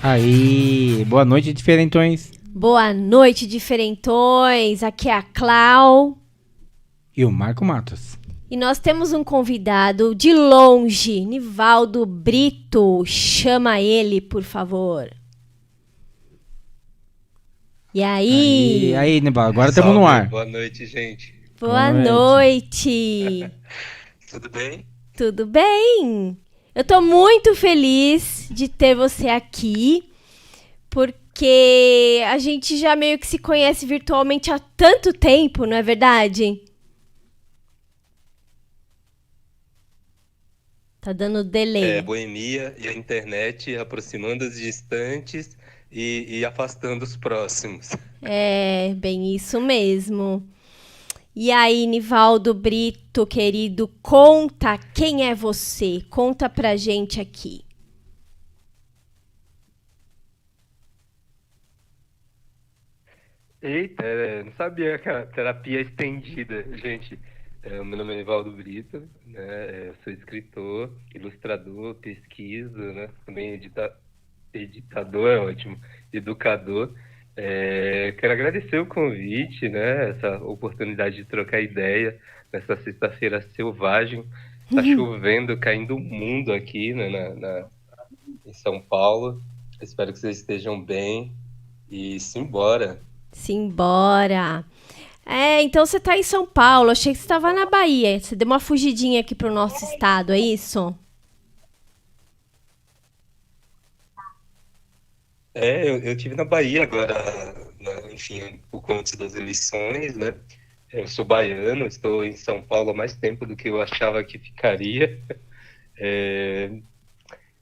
Aí, boa noite, diferentões. Boa noite, diferentões. Aqui é a Clau. E o Marco Matos. E nós temos um convidado de longe, Nivaldo Brito. Chama ele, por favor. E aí? Aí, Nivaldo, agora estamos no ar. Boa noite, gente. Boa noite. Tudo bem? Tudo bem? Eu tô muito feliz de ter você aqui, porque a gente já meio que se conhece virtualmente há tanto tempo, não é verdade? Tá dando delay. Boemia e a internet aproximando os distantes e afastando os próximos. É, bem isso mesmo. E aí, Nivaldo Brito, querido, conta quem é você. Conta pra gente aqui. Eita, não sabia que a terapia é estendida, gente. O meu nome é Nivaldo Brito, né? Eu sou escritor, ilustrador, pesquiso, né? Também editador, é ótimo, educador. Quero agradecer o convite, né? Essa oportunidade de trocar ideia nessa sexta-feira selvagem. Tá chovendo, caindo o mundo aqui, né? Em São Paulo. Espero que vocês estejam bem e simbora. Simbora. Então você tá em São Paulo. Achei que você estava na Bahia. Você deu uma fugidinha aqui pro nosso estado, é isso? Eu tive na Bahia agora, enfim, por conta das eleições, né? Eu sou baiano, estou em São Paulo há mais tempo do que eu achava que ficaria.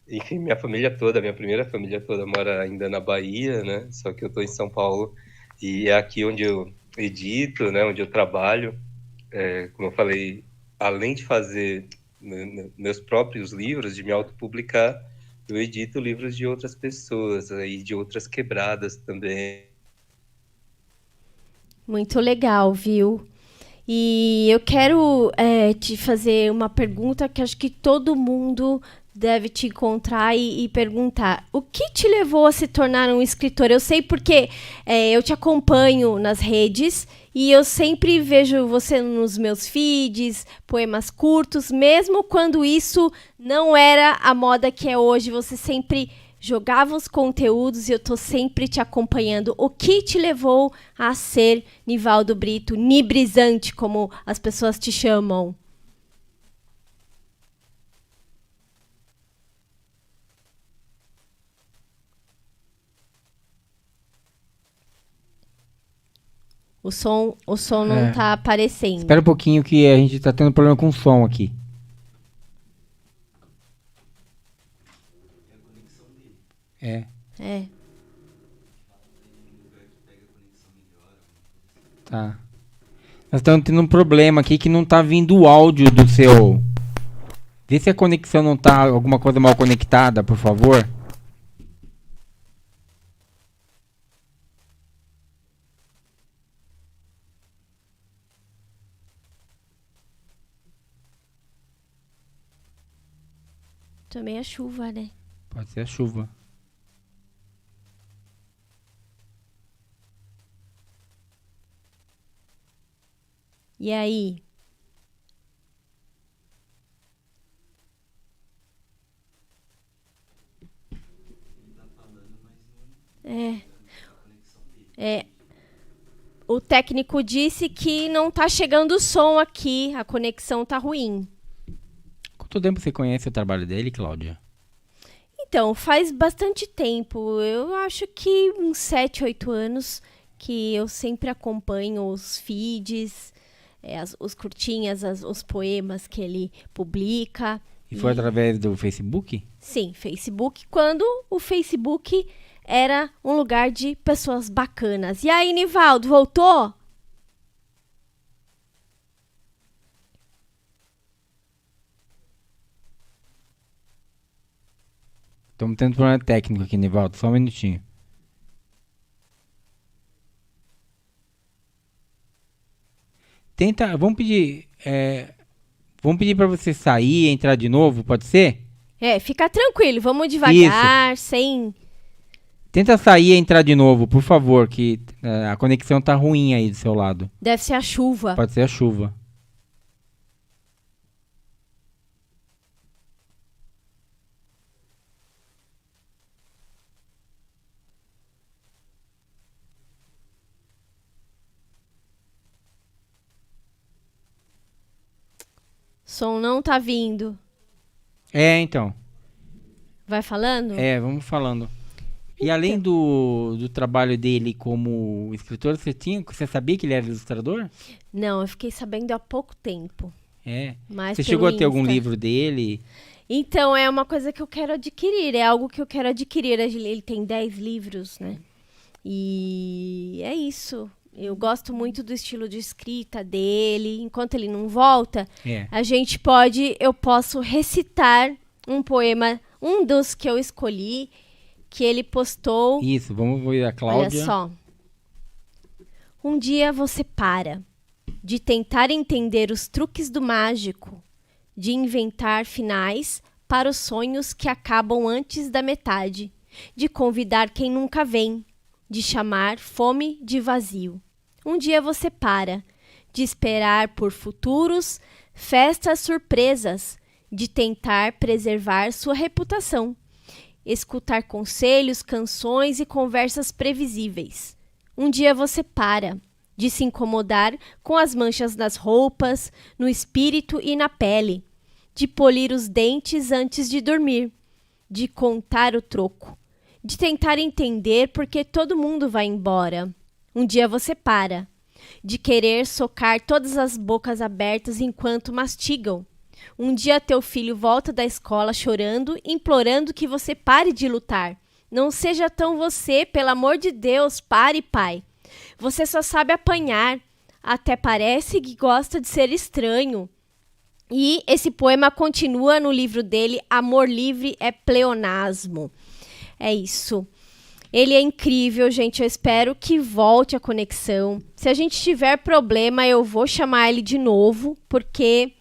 Enfim, minha primeira família toda mora ainda na Bahia, né? Só que eu estou em São Paulo e é aqui onde eu edito, né? Onde eu trabalho. Como eu falei, além de fazer meus próprios livros, de me autopublicar, eu edito livros de outras pessoas e de outras quebradas também. Muito legal, viu? E eu quero te fazer uma pergunta que acho que todo mundo deve te encontrar e perguntar. O que te levou a se tornar um escritor? Eu sei porque eu te acompanho nas redes e eu sempre vejo você nos meus feeds, poemas curtos, mesmo quando isso não era a moda que é hoje, você sempre jogava os conteúdos e eu tô sempre te acompanhando. O que te levou a ser Nivaldo Brito, nibrizante, como as pessoas te chamam? O som não tá aparecendo. Espera um pouquinho que a gente tá tendo problema com o som aqui. É. Tá. Nós estamos tendo um problema aqui que não tá vindo o áudio do seu. Vê se a conexão não tá alguma coisa mal conectada, por favor. Também a chuva, né? Pode ser a chuva. E aí? O técnico disse que não tá chegando o som aqui, a conexão tá ruim. Quanto tempo você conhece o trabalho dele, Cláudia? Então, faz bastante tempo. Eu acho que uns 7, 8 anos que eu sempre acompanho os feeds, os curtinhas, os poemas que ele publica. E foi através do Facebook? Sim, Facebook, quando o Facebook era um lugar de pessoas bacanas. E aí, Nivaldo, voltou? Estamos tendo problema técnico aqui, Nivaldo. Só um minutinho. Tenta. Vamos pedir. Vamos pedir para você sair e entrar de novo, pode ser? Fica tranquilo, vamos devagar, sem Tenta sair e entrar de novo, por favor, que a conexão tá ruim aí do seu lado. Deve ser a chuva. Pode ser a chuva. Som não tá vindo. Então. Vai falando? Vamos falando. E além do trabalho dele como escritor, você sabia que ele era ilustrador? Não, eu fiquei sabendo há pouco tempo. Você chegou a ter algum livro dele? Então, é uma coisa que eu quero adquirir. É algo que eu quero adquirir. Ele tem 10 livros, né? E é isso. Eu gosto muito do estilo de escrita dele. Enquanto ele não volta, eu posso recitar um poema, um dos que eu escolhi, que ele postou. Isso, vamos ver a Cláudia. Olha só. Um dia você para de tentar entender os truques do mágico, de inventar finais para os sonhos que acabam antes da metade, de convidar quem nunca vem, de chamar fome de vazio. Um dia você para de esperar por futuros, festas surpresas, de tentar preservar sua reputação, escutar conselhos, canções e conversas previsíveis. Um dia você para de se incomodar com as manchas nas roupas, no espírito e na pele, de polir os dentes antes de dormir, de contar o troco, de tentar entender por que todo mundo vai embora. Um dia você para de querer socar todas as bocas abertas enquanto mastigam. Um dia teu filho volta da escola chorando, implorando que você pare de lutar. Não seja tão você, pelo amor de Deus, pare, pai. Você só sabe apanhar. Até parece que gosta de ser estranho. E esse poema continua no livro dele, Amor Livre é Pleonasmo. É isso. Ele é incrível, gente. Eu espero que volte a conexão. Se a gente tiver problema, eu vou chamar ele de novo, porque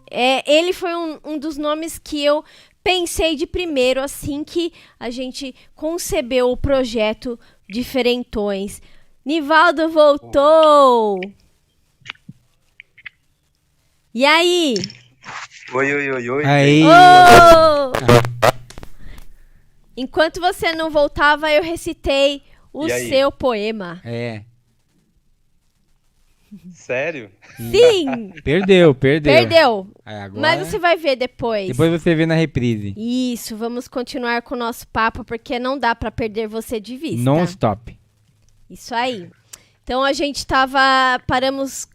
ele foi um dos nomes que eu pensei de primeiro, assim que a gente concebeu o projeto Diferentões. Nivaldo voltou! E aí? Oi. Aí. Oh! Enquanto você não voltava, eu recitei o seu poema. Sério? Sim! Perdeu. Agora... Mas você vai ver depois. Depois você vê na reprise. Isso, vamos continuar com o nosso papo, porque não dá pra perder você de vista. Non stop. Isso aí. Então a gente paramos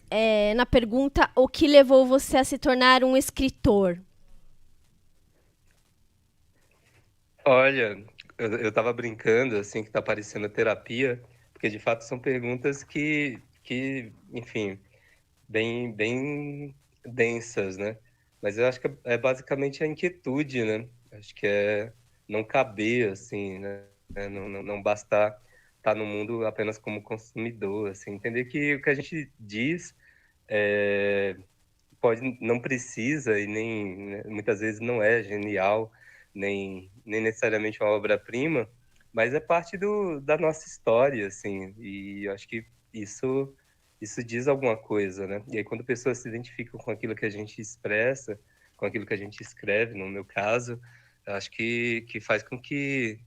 na pergunta: o que levou você a se tornar um escritor? Olha, eu tava brincando, assim, que tá parecendo terapia, porque de fato são perguntas que enfim, bem densas, né? Mas eu acho que é basicamente a inquietude, né? Acho que é não caber, assim, né? Não bastar estar no mundo apenas como consumidor, assim, entender que o que a gente diz não precisa e nem, né, muitas vezes não é genial, nem necessariamente uma obra-prima, mas é parte da nossa história, assim, e eu acho que isso diz alguma coisa, né? E aí quando pessoas se identificam com aquilo que a gente expressa, com aquilo que a gente escreve, no meu caso, eu acho que faz com que,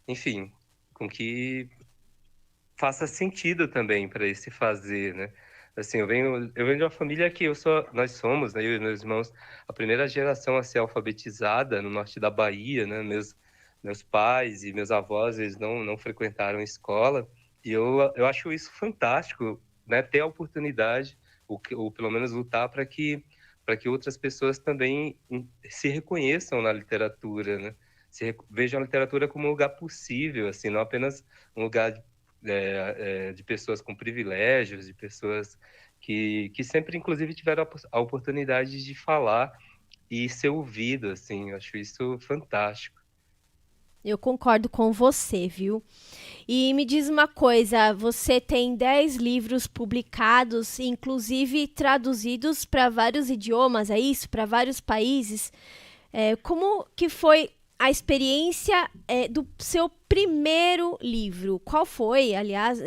enfim, com que faça sentido também para esse fazer, né? Assim, eu venho de uma família que nós somos, né, eu e meus irmãos, a primeira geração a ser alfabetizada no norte da Bahia, né? Meus pais e meus avós, eles não frequentaram escola, e eu acho isso fantástico, né? Ter a oportunidade, ou pelo menos lutar para que outras pessoas também se reconheçam na literatura, né? Vejam a literatura como um lugar possível, assim, não apenas um lugar de pessoas com privilégios, de pessoas que sempre, inclusive, tiveram a oportunidade de falar e ser ouvido, assim, eu acho isso fantástico. Eu concordo com você, viu? E me diz uma coisa, você tem 10 livros publicados, inclusive traduzidos para vários idiomas, é isso? Para vários países. Como que foi a experiência do seu primeiro livro. Qual foi, aliás,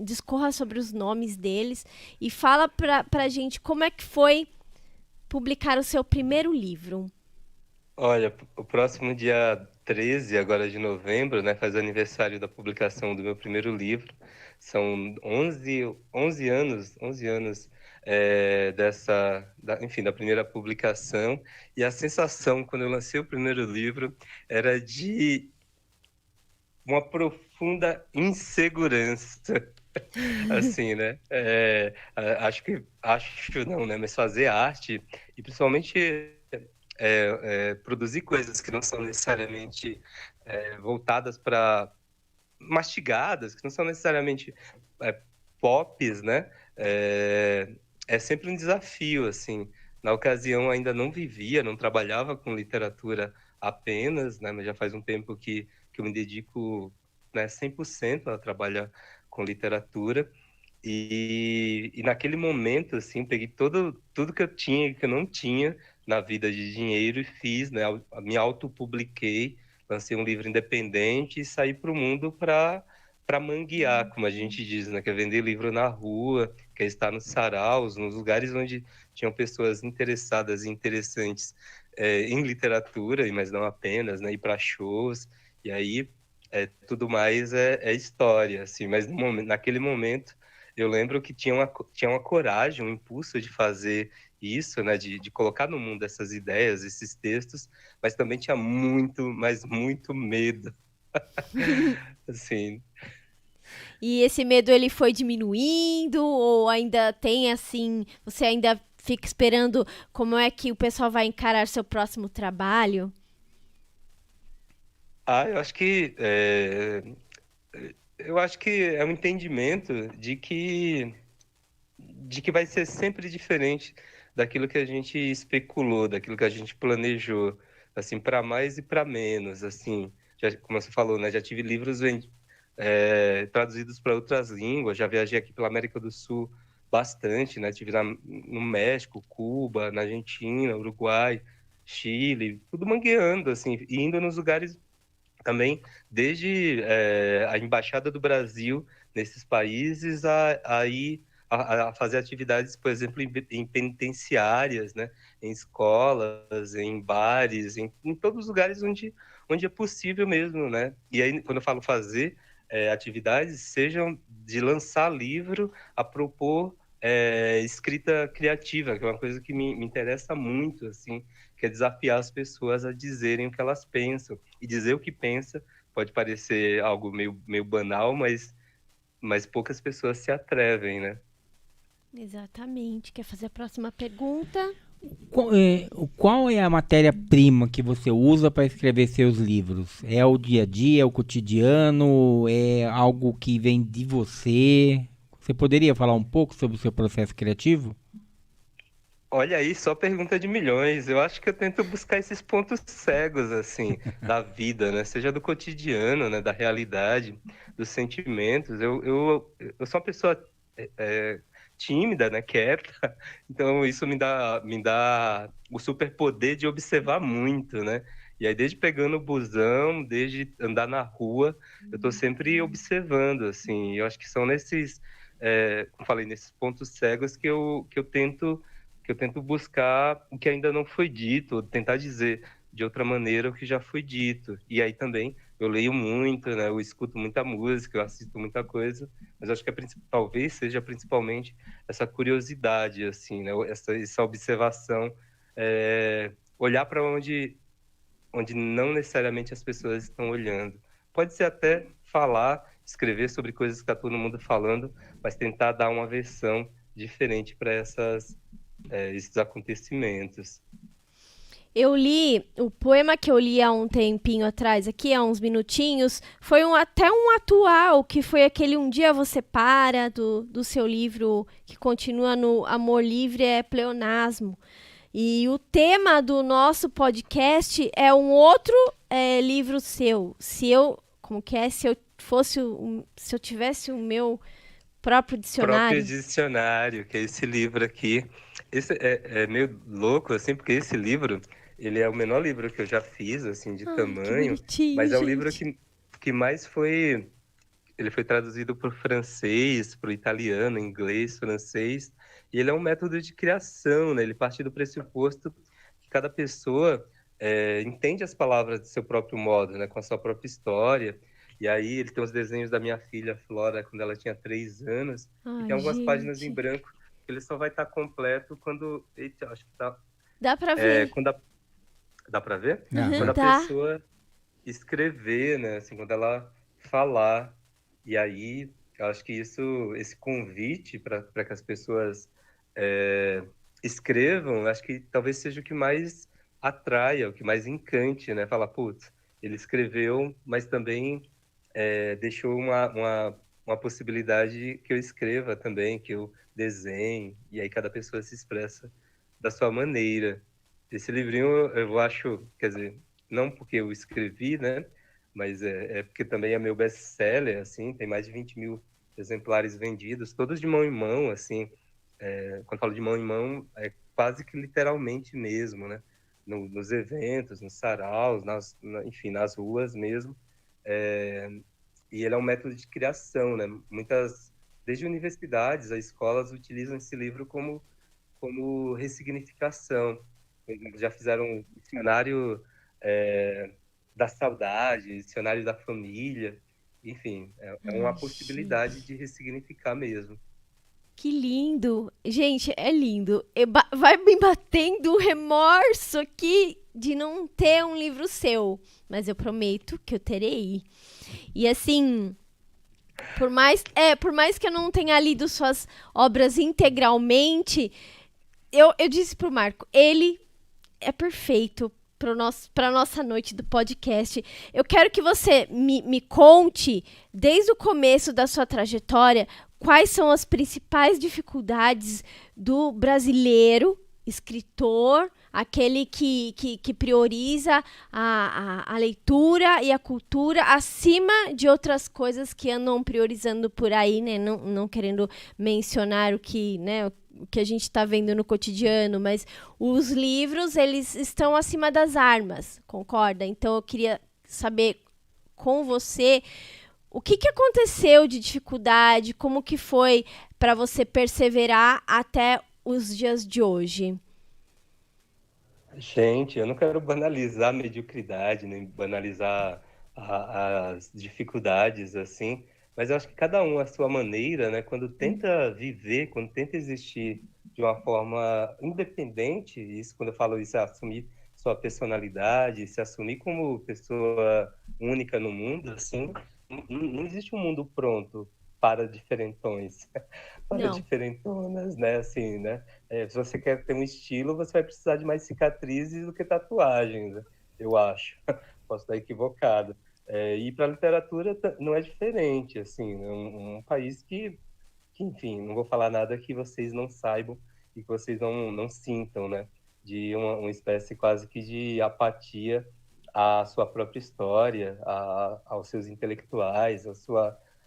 discorra sobre os nomes deles e fala pra gente como é que foi publicar o seu primeiro livro. Olha, o próximo dia 13 agora de novembro, né, faz o aniversário da publicação do meu primeiro livro. São 11 anos enfim, da primeira publicação. E a sensação, quando eu lancei o primeiro livro, era de uma profunda insegurança. Assim, né? Acho não, né? Mas fazer arte e principalmente produzir coisas que não são necessariamente voltadas para mastigadas, que não são necessariamente pops, né? É sempre um desafio, assim. Na ocasião ainda não vivia, não trabalhava com literatura apenas, né? Mas já faz um tempo que eu me dedico, né, 100% a trabalhar com literatura. E naquele momento, assim, peguei tudo que eu tinha e que eu não tinha na vida de dinheiro e fiz, né? Me autopubliquei, lancei um livro independente e saí para o mundo para manguear, como a gente diz, né? Que é vender livro na rua, que é estar nos saraus, nos lugares onde tinham pessoas interessadas e interessantes em literatura, mas não apenas, né? Ir para shows, e aí tudo mais é história, assim. Mas naquele momento eu lembro que tinha uma coragem, um impulso de fazer isso, né, de colocar no mundo essas ideias, esses textos, mas também tinha muito, mas muito medo. Assim, E esse medo ele foi diminuindo ou ainda tem assim, você ainda fica esperando como é que o pessoal vai encarar seu próximo trabalho? eu acho que é um entendimento de que vai ser sempre diferente daquilo que a gente especulou, daquilo que a gente planejou, assim, para mais e para menos, assim, como você falou, né, já tive livros traduzidos para outras línguas, já viajei aqui pela América do Sul bastante, né, tive no México, Cuba, na Argentina, Uruguai, Chile, tudo mangueando, assim, e indo nos lugares também, desde a Embaixada do Brasil nesses países a fazer atividades, por exemplo, em penitenciárias, né? Em escolas, em bares, em todos os lugares onde é possível mesmo, né? E aí, quando eu falo fazer atividades, sejam de lançar livro a propor escrita criativa, que é uma coisa que me interessa muito, assim, que é desafiar as pessoas a dizerem o que elas pensam. E dizer o que pensa pode parecer algo meio banal, mas poucas pessoas se atrevem, né? Exatamente. Quer fazer a próxima pergunta? Qual é a matéria-prima que você usa para escrever seus livros? É o dia a dia, é o cotidiano, é algo que vem de você? Você poderia falar um pouco sobre o seu processo criativo? Olha aí, só pergunta de milhões. Eu acho que eu tento buscar esses pontos cegos, assim, da vida, né? Seja do cotidiano, né? Da realidade, dos sentimentos. Eu sou uma pessoa é, tímida, né? Quieta. Então, isso me dá o superpoder de observar muito, né? E aí, desde pegando o busão, desde andar na rua, eu tô sempre observando, assim. Eu acho que são como falei, nesses pontos cegos que eu tento buscar o que ainda não foi dito, ou tentar dizer de outra maneira o que já foi dito. E aí também eu leio muito, né? Eu escuto muita música, eu assisto muita coisa, mas acho que talvez seja principalmente essa curiosidade, assim, né? Essa observação, olhar para onde não necessariamente as pessoas estão olhando. Pode ser até falar, escrever sobre coisas que está todo mundo falando, mas tentar dar uma versão diferente para esses acontecimentos. Eu li, o poema que eu li há um tempinho atrás, aqui há uns minutinhos, foi até um atual, que foi aquele Um Dia Você Para, do seu livro, que continua no Amor Livre, é Pleonasmo. E o tema do nosso podcast é um outro livro seu. Como que é? Se eu tivesse o meu próprio Próprio dicionário. dicionário, que é esse livro aqui. Esse é meio louco, assim, porque esse livro ele é o menor livro que eu já fiz, assim, de Ai, que tamanho, bonitinho, mas é o livro gente. que mais foi. Ele foi traduzido para o francês, para o italiano, inglês, francês, e ele é um método de criação, né? Ele parte do pressuposto que cada pessoa entende as palavras do seu próprio modo, né? Com a sua própria história. E aí ele tem os desenhos da minha filha Flora quando ela tinha 3 anos, e tem Ai, algumas páginas em gente. branco. Ele só vai estar completo quando. Eita, acho que tá. Dá pra ver. Quando dá para ver? Aham. Quando a Dá. pessoa escrever, né? Assim, quando ela falar. E aí, eu acho que esse convite para que as pessoas é, escrevam, acho que talvez seja o que mais atraia, o que mais encante, né? Falar, putz, ele escreveu, mas também deixou uma possibilidade que eu escreva também, que eu desenhe, e aí cada pessoa se expressa da sua maneira. Esse livrinho eu acho, quer dizer, não porque eu escrevi, né? Mas é porque também é meu best-seller, assim, tem mais de 20 mil exemplares vendidos, todos de mão em mão, assim. Quando falo de mão em mão, é quase que literalmente mesmo, né? Nos eventos, nos saraus, enfim, nas ruas mesmo. É, e ele é um método de criação, né? Desde universidades a escolas utilizam esse livro como ressignificação. Por exemplo, já fizeram um dicionário da saudade, dicionário da família, enfim, é uma Ai, possibilidade gente. de ressignificar mesmo. Que lindo. Gente, é lindo. Vai me batendo um remorso aqui de não ter um livro seu. Mas eu prometo que eu terei. E assim, por mais que eu não tenha lido suas obras integralmente, eu disse pro Marco, ele é perfeito para nossa noite do podcast. Eu quero que você me conte, desde o começo da sua trajetória, quais são as principais dificuldades do brasileiro escritor, aquele que prioriza a leitura e a cultura acima de outras coisas que andam priorizando por aí, né? Não querendo mencionar o que, né, o que a gente está vendo no cotidiano, mas os livros, eles estão acima das armas, concorda? Então eu queria saber com você o que aconteceu de dificuldade, como que foi para você perseverar até os dias de hoje. Gente, eu não quero banalizar a mediocridade, nem banalizar as dificuldades, assim, mas eu acho que cada um à sua maneira, né, quando tenta viver, quando tenta existir de uma forma independente, isso, quando eu falo isso, é assumir sua personalidade, se assumir como pessoa única no mundo, assim, não existe um mundo pronto para diferentões, para Não, diferentonas, né, assim, né? Se você quer ter um estilo, você vai precisar de mais cicatrizes do que tatuagens, né? Eu acho. Posso estar equivocado. E para a literatura não é diferente, assim, né? Um país que, enfim, não vou falar nada que vocês não saibam e que vocês não sintam, né? De uma espécie quase que de apatia à sua própria história, aos seus intelectuais,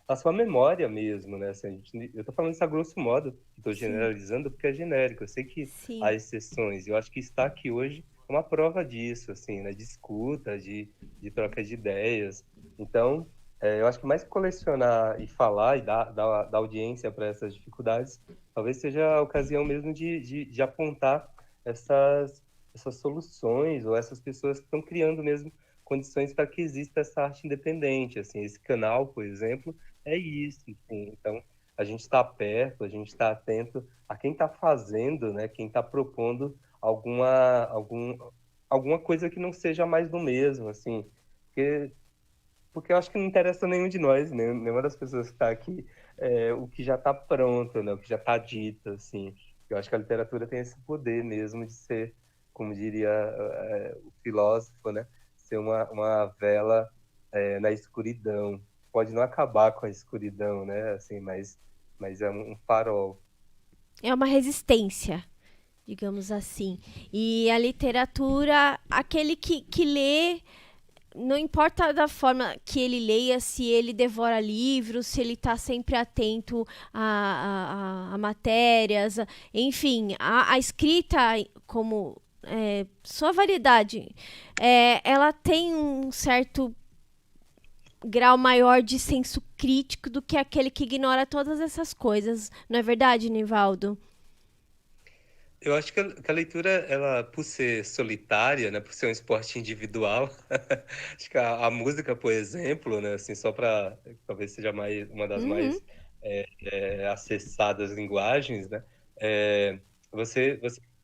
a sua memória mesmo, né? Assim, eu estou falando isso a grosso modo, estou sim, generalizando porque é genérico. Eu sei que há sim. exceções. Eu acho que estar aqui hoje é uma prova disso, assim, né? De escuta, de troca de ideias. Então, eu acho que mais que colecionar e falar e dar audiência para essas dificuldades, talvez seja a ocasião mesmo de apontar essas soluções ou essas pessoas que estão criando mesmo condições para que exista essa arte independente. Assim, esse canal, por exemplo, é isso. Assim. Então, a gente está perto, a gente está atento a quem está fazendo, né? Quem está propondo alguma coisa que não seja mais do mesmo, assim. Porque porque eu acho que não interessa nenhum de nós, né? Nenhuma das pessoas que está aqui, o que já está pronto, né? O que já está dito, assim. Eu acho que a literatura tem esse poder mesmo de ser, como diria o filósofo, né? Ser uma vela na escuridão. Pode não acabar com a escuridão, né? Assim, mas é um farol. É uma resistência, digamos assim. E a literatura, aquele que lê, não importa da forma que ele leia, se ele devora livros, se ele está sempre atento a matérias, enfim, a escrita como sua variedade, ela tem um certo grau maior de senso crítico do que aquele que ignora todas essas coisas. Não é verdade, Nivaldo? Eu acho que a leitura, ela, por ser solitária, né, por ser um esporte individual, acho que a música, por exemplo, né, assim, só para talvez seja uma das Uhum. mais acessadas linguagens, né, é, você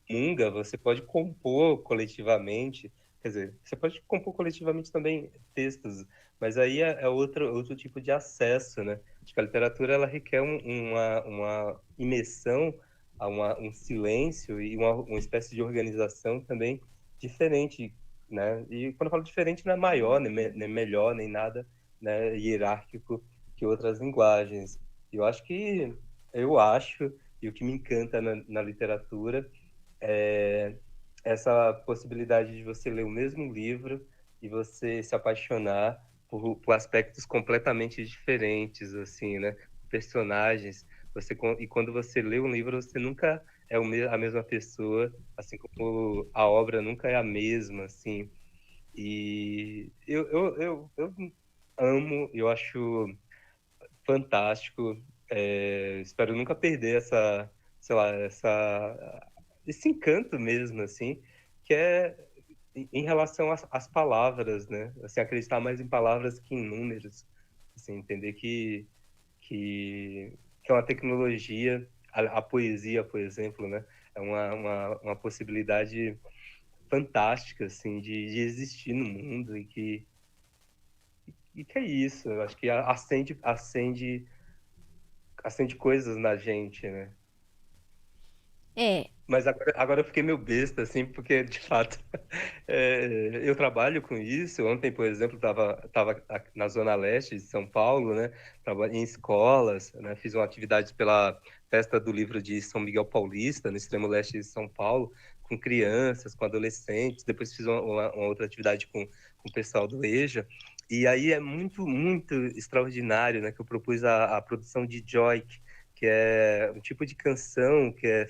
comunga, você pode compor coletivamente, quer dizer, você pode compor coletivamente também textos, mas aí é outro tipo de acesso, né? Acho que a literatura, ela requer uma imersão a um silêncio e uma espécie de organização também diferente, né? E quando eu falo diferente, não é maior, nem melhor, nem nada, né, hierárquico que outras linguagens. Eu acho, e o que me encanta na literatura é essa possibilidade de você ler o mesmo livro e você se apaixonar por aspectos completamente diferentes, assim, né? Personagens. E quando você lê um livro, você nunca é a mesma pessoa, assim como a obra nunca é a mesma, assim. E eu amo, eu acho fantástico. Espero nunca perder sei lá, esse encanto mesmo, assim, que é em relação às palavras, né? Assim, acreditar mais em palavras que em números. Assim, entender que é uma tecnologia, a poesia, por exemplo, né? É uma possibilidade fantástica, assim, de existir no mundo e que é isso. Eu acho que acende coisas na gente, né? É. Mas agora eu fiquei meio besta, assim, porque, de fato, eu trabalho com isso. Ontem, por exemplo, tava na Zona Leste de São Paulo, né? Trabalhei em escolas, né? Fiz uma atividade pela Festa do Livro de São Miguel Paulista, no extremo leste de São Paulo, com crianças, com adolescentes. Depois fiz uma outra atividade com o pessoal do EJA. E aí é muito, muito extraordinário, né? Que eu propus a produção de Joik, que é um tipo de canção que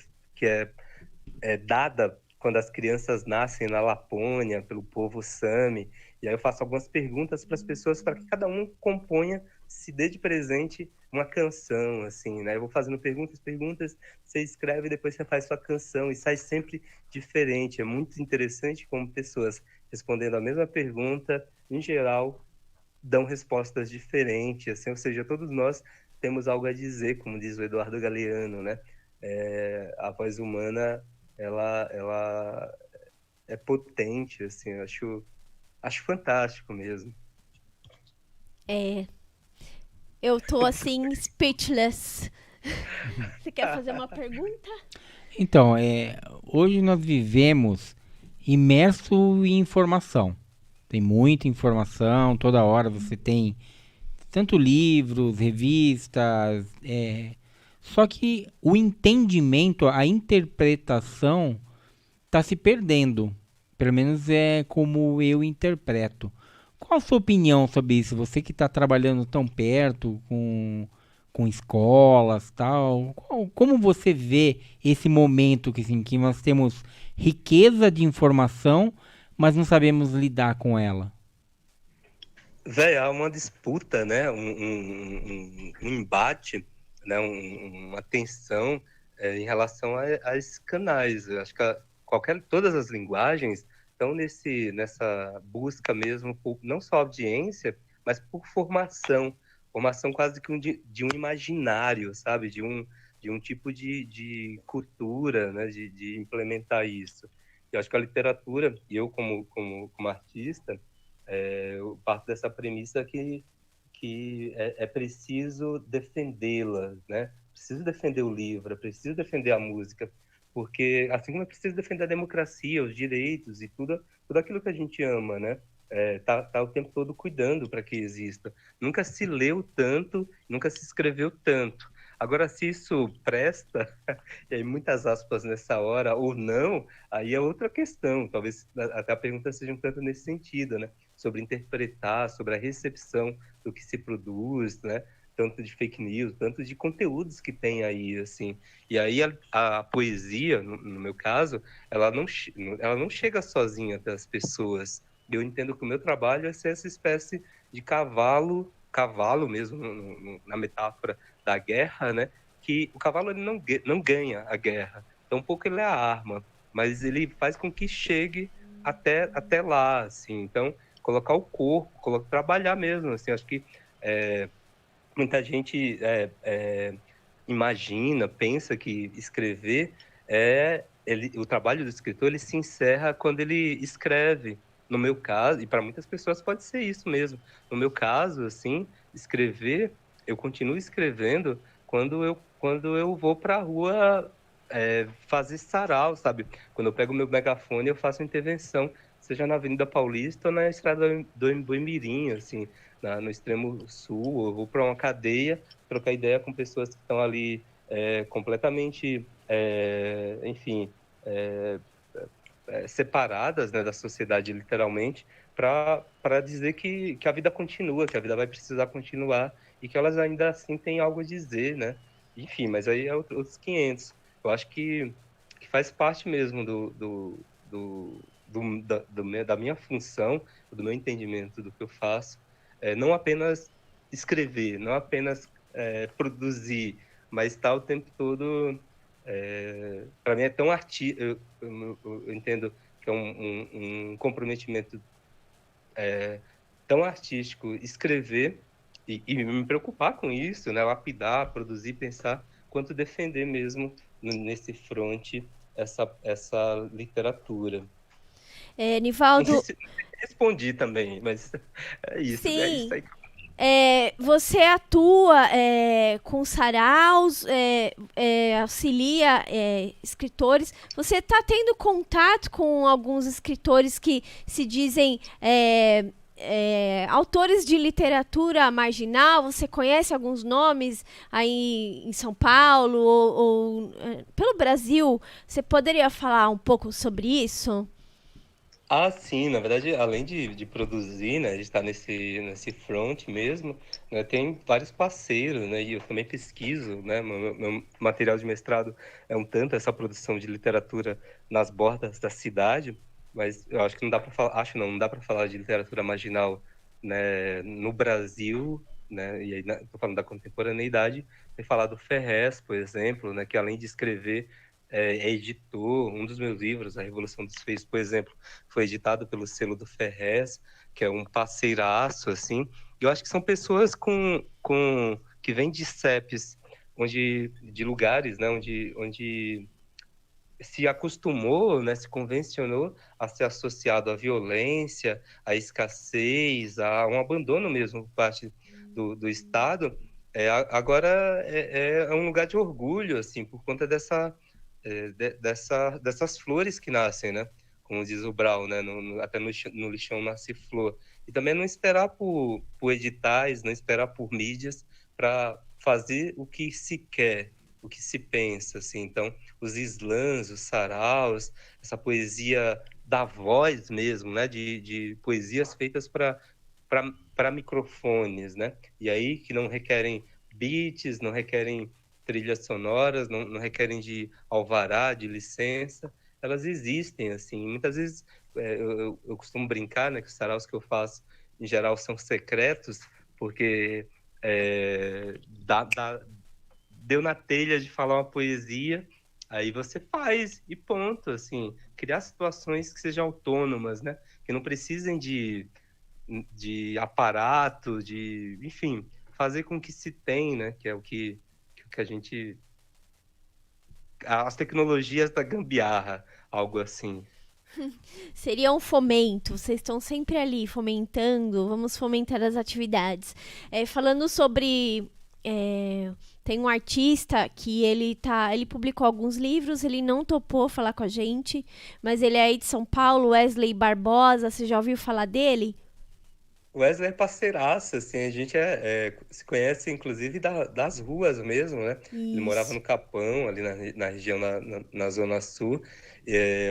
é dada quando as crianças nascem na Lapônia, pelo povo Sami. E aí eu faço algumas perguntas para as pessoas para que cada um componha, se dê de presente uma canção, assim, né? Eu vou fazendo perguntas, você escreve e depois você faz sua canção e sai sempre diferente. É muito interessante como pessoas respondendo a mesma pergunta, em geral, dão respostas diferentes, assim, ou seja, todos nós temos algo a dizer, como diz o Eduardo Galeano, né? A voz humana, ela é potente, assim, eu acho fantástico mesmo. É. Eu tô assim, speechless. Você quer fazer uma pergunta? Então, hoje nós vivemos imerso em informação. Tem muita informação, toda hora você tem tanto livros, revistas, só que o entendimento, a interpretação está se perdendo. Pelo menos é como eu interpreto. Qual a sua opinião sobre isso? Você que está trabalhando tão perto com escolas, tal, como você vê esse momento que, assim, que nós temos riqueza de informação, mas não sabemos lidar com ela? Véi, há uma disputa, né? Um embate, né? Uma tensão em relação a esses canais. Eu acho que todas as linguagens estão nessa busca mesmo por não só audiência, mas por formação quase que de um imaginário, sabe? De um tipo de cultura, né? De implementar isso. Eu acho que a literatura, e eu como artista, eu parto dessa premissa que é preciso defendê-la, né? Preciso defender o livro, é preciso defender a música, porque assim como é preciso defender a democracia, os direitos e tudo aquilo que a gente ama, né? Tá o tempo todo cuidando para que exista. Nunca se leu tanto, nunca se escreveu tanto. Agora, se isso presta, e aí muitas aspas nessa hora, ou não, aí é outra questão. Talvez até a pergunta seja um tanto nesse sentido, né? Sobre interpretar, sobre a recepção do que se produz, né? tanto de fake news, tanto de conteúdos que tem aí, assim. E aí a poesia, no meu caso, ela não chega sozinha até as pessoas. Eu entendo que o meu trabalho é ser essa espécie de cavalo mesmo, na metáfora da guerra, né? Que o cavalo ele não ganha a guerra, tampouco ele é a arma, mas ele faz com que chegue até lá, assim. Então, colocar o corpo, trabalhar mesmo, assim. Acho que muita gente imagina, pensa que escrever o trabalho do escritor ele se encerra quando ele escreve. No meu caso, e para muitas pessoas pode ser isso mesmo. No meu caso, assim, escrever, eu continuo escrevendo quando eu vou para a rua fazer sarau, sabe? Quando eu pego o meu megafone, eu faço intervenção, seja na Avenida Paulista ou na Estrada do Emboimirim, assim, no extremo sul. Eu vou para uma cadeia, trocar ideia com pessoas que estão ali completamente, enfim, separadas, né, da sociedade, literalmente, para dizer que a vida continua, que a vida vai precisar continuar e que elas ainda assim têm algo a dizer, né? Enfim, mas aí é outros 500. Eu acho que faz parte mesmo da minha função, do meu entendimento do que eu faço, não apenas escrever, não apenas produzir, mas estar o tempo todo. Para mim é tão eu entendo que é um comprometimento tão artístico escrever e me preocupar com isso, né? Lapidar, produzir, pensar, quanto defender mesmo nesse fronte essa literatura. Não sei Nivaldo, se respondi também, mas é isso sim. aí. Você atua com saraus, auxilia escritores. Você está tendo contato com alguns escritores que se dizem autores de literatura marginal? Você conhece alguns nomes aí em São Paulo ou pelo Brasil? Você poderia falar um pouco sobre isso? Ah, sim, na verdade, além de produzir, né, de estar nesse front mesmo, né, tem vários parceiros, né, e eu também pesquiso, né, meu material de mestrado é um tanto essa produção de literatura nas bordas da cidade, mas eu acho que não dá para falar, não dá para falar de literatura marginal, né, no Brasil, né, e aí tô falando da contemporaneidade, tem falado do Ferrez, por exemplo, né, que além de escrever, é editor. Um dos meus livros, A Revolução dos Feios, por exemplo, foi editado pelo selo do Ferrez, que é um parceiraço, assim. Eu acho que são pessoas que vêm de CEPs, de lugares, né, onde se acostumou, né, se convencionou a ser associado à violência, à escassez, a um abandono mesmo por parte do Estado. Agora é um lugar de orgulho, assim, por conta dessas flores que nascem, né? Como diz o Brau, né? Até no lixão nasce flor. E também não esperar por editais, não esperar por mídias para fazer o que se quer, o que se pensa, assim. Então, os slams, os saraus, essa poesia da voz mesmo, né? De poesias feitas para microfones, né? E aí que não requerem beats, não requerem trilhas sonoras, não requerem de alvará, de licença, elas existem, assim. Muitas vezes eu costumo brincar, né, que os saraus que eu faço, em geral, são secretos, porque deu na telha de falar uma poesia, aí você faz e ponto, assim. Criar situações que sejam autônomas, né, que não precisem de aparato, enfim, fazer com que se tem, né, que é o que a gente as tecnologias da gambiarra, algo assim. Seria um fomento, vocês estão sempre ali fomentando, vamos fomentar as atividades. Falando sobre. Tem um artista que ele publicou alguns livros, ele não topou falar com a gente, mas ele é aí de São Paulo, Wesley Barbosa, você já ouviu falar dele? O Wesley é parceiraço, assim, a gente se conhece, inclusive, das ruas mesmo, né? Ele morava Isso, no Capão, ali na região, na Zona Sul.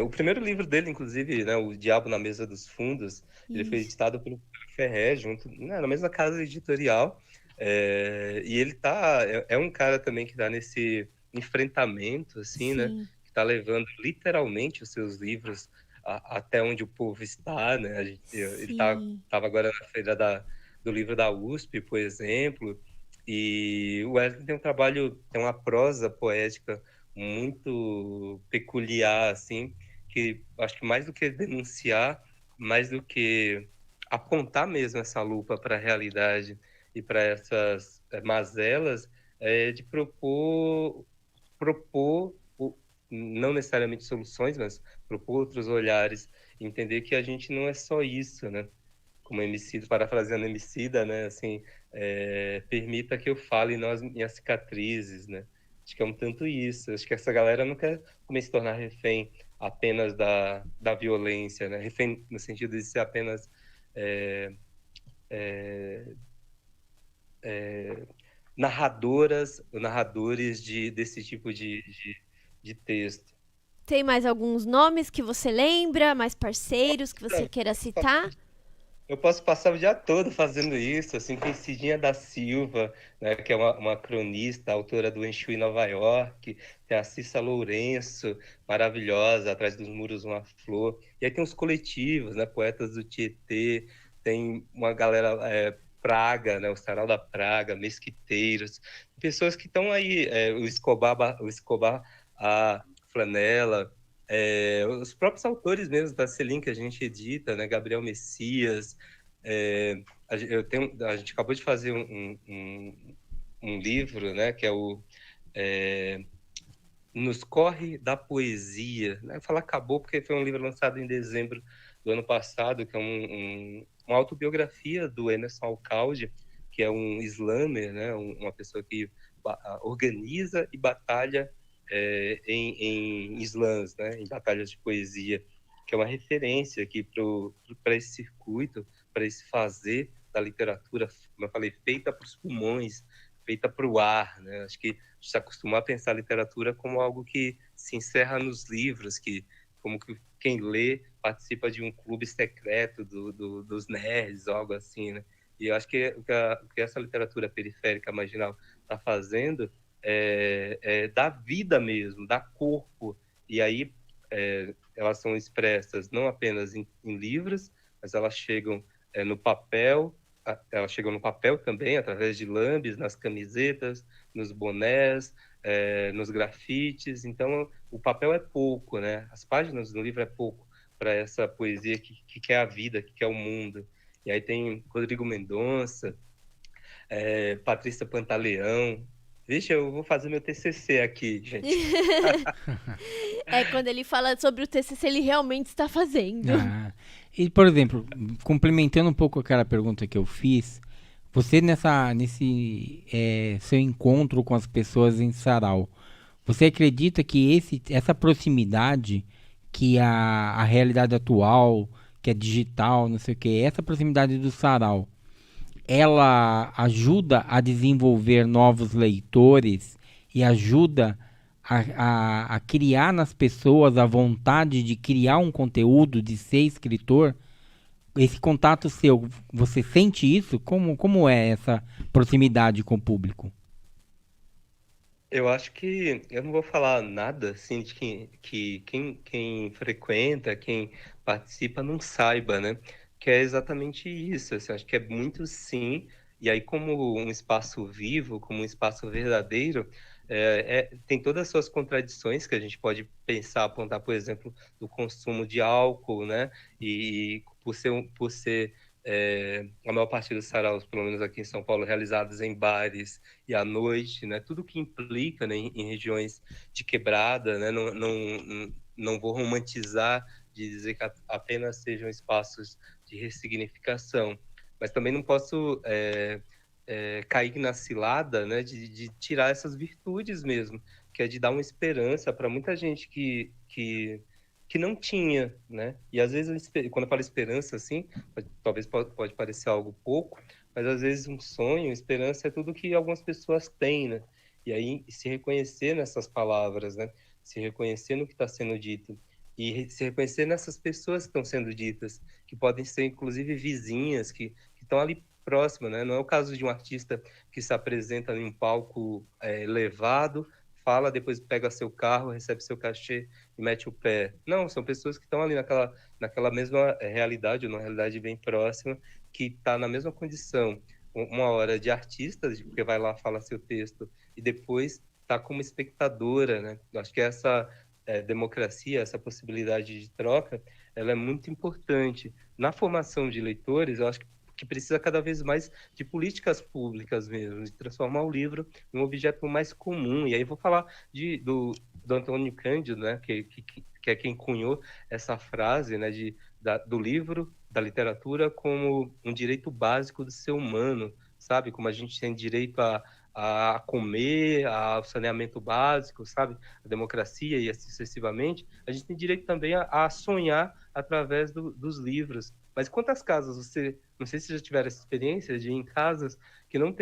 O primeiro livro dele, inclusive, né, O Diabo na Mesa dos Fundos, ele foi isso. editado pelo Ferré, junto, né, na mesma casa editorial. E ele é um cara também que está nesse enfrentamento, assim, né? Sim, Que está levando literalmente os seus livros até onde o povo está, né? Ele sim. tava agora na feira do livro da USP, por exemplo, e o Wesley tem um trabalho, tem uma prosa poética muito peculiar, assim, que acho que mais do que denunciar, mais do que apontar mesmo essa lupa para a realidade e para essas mazelas, de propor não necessariamente soluções, mas propor outros olhares, entender que a gente não é só isso, né? Como Emicida, parafraseando Emicida, né? Assim, permita que eu fale nas minhas cicatrizes, né? Acho que é um tanto isso. Acho que essa galera não quer também se tornar refém apenas da violência, né? Refém no sentido de ser apenas é, narradores desse tipo de texto. Tem mais alguns nomes que você lembra, mais parceiros que você Então, queira citar? eu posso passar o dia todo fazendo isso, assim, tem Cidinha da Silva, né, que é uma cronista, autora do Exu em Nova York, tem a Cissa Lourenço, maravilhosa, Atrás dos Muros uma Flor, e aí tem os coletivos, né, Poetas do Tietê, tem uma galera, Praga, né, o Sarau da Praga, Mesquiteiros, pessoas que estão aí, o Escobar, a Flanela, os próprios autores mesmo da Selim que a gente edita, né? Gabriel Messias. A gente acabou de fazer um livro, né? Que é o Nos Corre da Poesia. Né? Eu falo acabou porque foi um livro lançado em dezembro do ano passado, que é uma autobiografia do Emerson Alcalde, que é um slammer, né? Uma pessoa que organiza e batalha em slams, né? Em batalhas de poesia, que é uma referência aqui para esse circuito, para esse fazer da literatura, como eu falei, feita para os pulmões, feita para o ar, né? Acho que se acostumar a pensar a literatura como algo que se encerra nos livros, que como que quem lê participa de um clube secreto dos nerds, algo assim, né? E eu acho que o que essa literatura periférica marginal está fazendo dar vida mesmo, dar corpo. E aí elas são expressas não apenas em livros, mas elas chegam no papel, elas chegam no papel também, através de lambes, nas camisetas, nos bonés, nos grafites. Então, o papel é pouco, né? As páginas do livro é pouco para essa poesia que quer a vida, que quer o mundo. E aí tem Rodrigo Mendonça, Patrícia Pantaleão. Vixe, eu vou fazer meu TCC aqui, gente. É, quando ele fala sobre o TCC, ele realmente está fazendo. Ah, e, por exemplo, complementando um pouco aquela pergunta que eu fiz, você nesse seu encontro com as pessoas em Sarau, você acredita que essa proximidade que a realidade atual, que é digital, não sei o que, essa proximidade do Sarau, ela ajuda a desenvolver novos leitores e ajuda a criar nas pessoas a vontade de criar um conteúdo, de ser escritor? Esse contato seu, você sente isso? Como é essa proximidade com o público? Eu acho que eu não vou falar nada assim de que quem frequenta, quem participa não saiba, né? Que é exatamente isso. Assim, acho que é muito sim. E aí, como um espaço vivo, como um espaço verdadeiro, tem todas as suas contradições que a gente pode pensar, apontar, por exemplo, do consumo de álcool, né? E por ser a maior parte dos saraus, pelo menos aqui em São Paulo, realizados em bares e à noite, né? Tudo que implica, né, em regiões de quebrada, né? Não vou romantizar de dizer que apenas sejam espaços de ressignificação, mas também não posso cair na cilada, né, de tirar essas virtudes mesmo, que é de dar uma esperança para muita gente que não tinha, né? E às vezes, quando eu falo esperança, assim, talvez pode parecer algo pouco, mas às vezes um sonho, esperança é tudo que algumas pessoas têm, né? E aí se reconhecer nessas palavras, né? Se reconhecer no que está sendo dito e se reconhecer nessas pessoas que estão sendo ditas, que podem ser inclusive vizinhas, que estão ali próxima, né? Não é o caso de um artista que se apresenta em um palco elevado, fala, depois pega seu carro, recebe seu cachê e mete o pé. Não, são pessoas que estão ali naquela mesma realidade, ou numa realidade bem próxima, que está na mesma condição. Uma hora de artista, porque vai lá, fala seu texto, e depois está como espectadora, né? Eu acho que essa democracia, essa possibilidade de troca, ela é muito importante. Na formação de leitores, eu acho que precisa cada vez mais de políticas públicas mesmo, de transformar o livro em um objeto mais comum. E aí vou falar do Antônio Cândido, né, que é quem cunhou essa frase, né, do livro, da literatura, como um direito básico do ser humano, sabe? Como a gente tem direito a comer, ao saneamento básico, sabe? A democracia e assim sucessivamente, a gente tem direito também a sonhar através dos livros. Mas quantas casas não sei se já tiveram essa experiência de ir em casas que não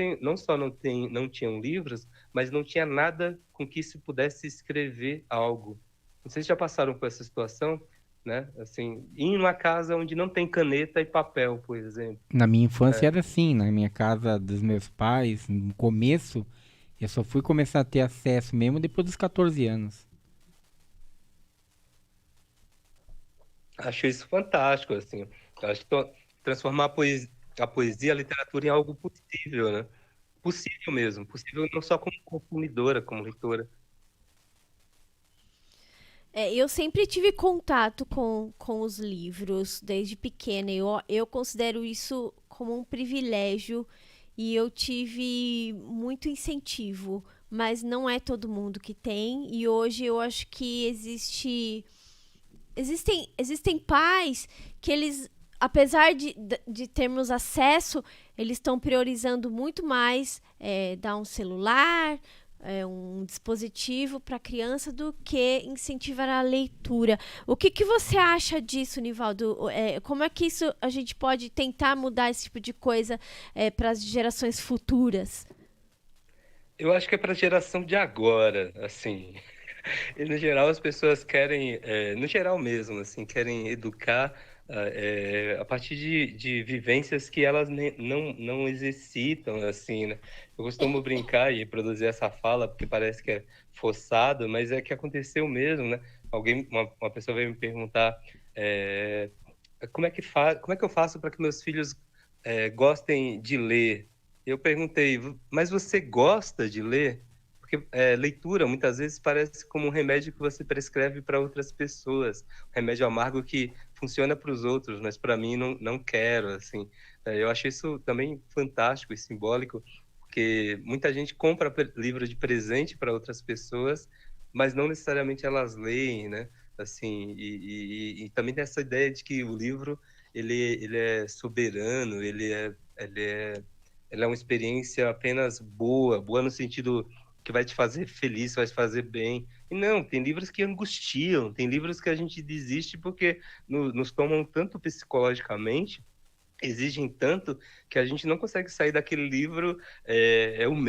tinham livros, mas não tinha nada com que se pudesse escrever algo. Não sei se já passaram por essa situação, né? Assim, ir em uma casa onde não tem caneta e papel, por exemplo. Na minha infância Né? era assim, na minha casa dos meus pais, no começo, eu só fui começar a ter acesso mesmo depois dos 14 anos. Acho isso fantástico, assim. Eu acho que transformar a poesia, a literatura em algo possível, né? Possível mesmo, possível não só como consumidora, como leitora. Eu sempre tive contato com os livros desde pequena. Eu considero isso como um privilégio e eu tive muito incentivo, mas não é todo mundo que tem. E hoje eu acho que existem pais que eles, apesar de termos acesso, eles estão priorizando muito mais dar um celular, um dispositivo para a criança do que incentivar a leitura. O que você acha disso, Nivaldo? Como é que isso a gente pode tentar mudar esse tipo de coisa para as gerações futuras? Eu acho que é para a geração de agora, assim. E, no geral, as pessoas querem, no geral mesmo, assim, querem educar a partir de vivências que elas não exercitam, assim, né? Eu costumo brincar e reproduzir essa fala, porque parece que é forçado, mas é que aconteceu mesmo, né? Uma pessoa veio me perguntar como é que eu faço para que meus filhos gostem de ler? Eu perguntei, mas você gosta de ler? Porque leitura muitas vezes parece como um remédio que você prescreve para outras pessoas, um remédio amargo que funciona para os outros, mas para mim não quero, assim. Eu acho isso também fantástico e simbólico, porque muita gente compra livro de presente para outras pessoas, mas não necessariamente elas leem, né? Assim, e também tem essa ideia de que o livro ele é soberano, ele é uma experiência apenas boa no sentido que vai te fazer feliz, vai te fazer bem. E não, tem livros que angustiam, tem livros que a gente desiste porque nos tomam tanto psicologicamente, exigem tanto, que a gente não consegue sair daquele livro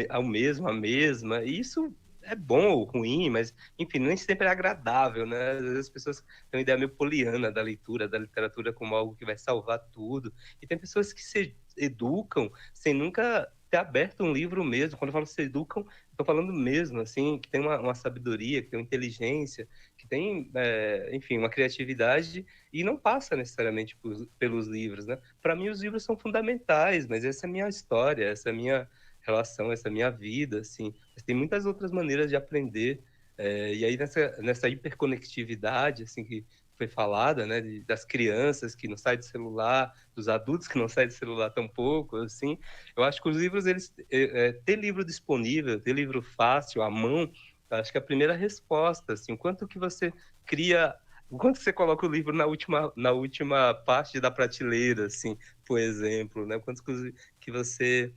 ao mesmo, a mesma. E isso é bom ou ruim, mas, enfim, nem sempre é agradável, né? Às vezes as pessoas têm uma ideia meio poliana da leitura, da literatura como algo que vai salvar tudo. E tem pessoas que se educam sem nunca ter aberto um livro mesmo. Quando eu falo se educam, estou falando mesmo, assim, que tem uma sabedoria, que tem uma inteligência, que tem, enfim, uma criatividade e não passa necessariamente pelos livros, né? Para mim, os livros são fundamentais, mas essa é a minha história, essa é a minha relação, essa é a minha vida, assim. Mas tem muitas outras maneiras de aprender. E aí, nessa hiperconectividade, assim, que foi falada, né, das crianças que não saem do celular, dos adultos que não saem do celular tampouco, assim, eu acho que os livros, ter livro disponível, ter livro fácil, à mão, eu acho que é a primeira resposta, assim, o quanto que você cria, o quanto você coloca o livro na última parte da prateleira, assim, por exemplo, né, o quanto que você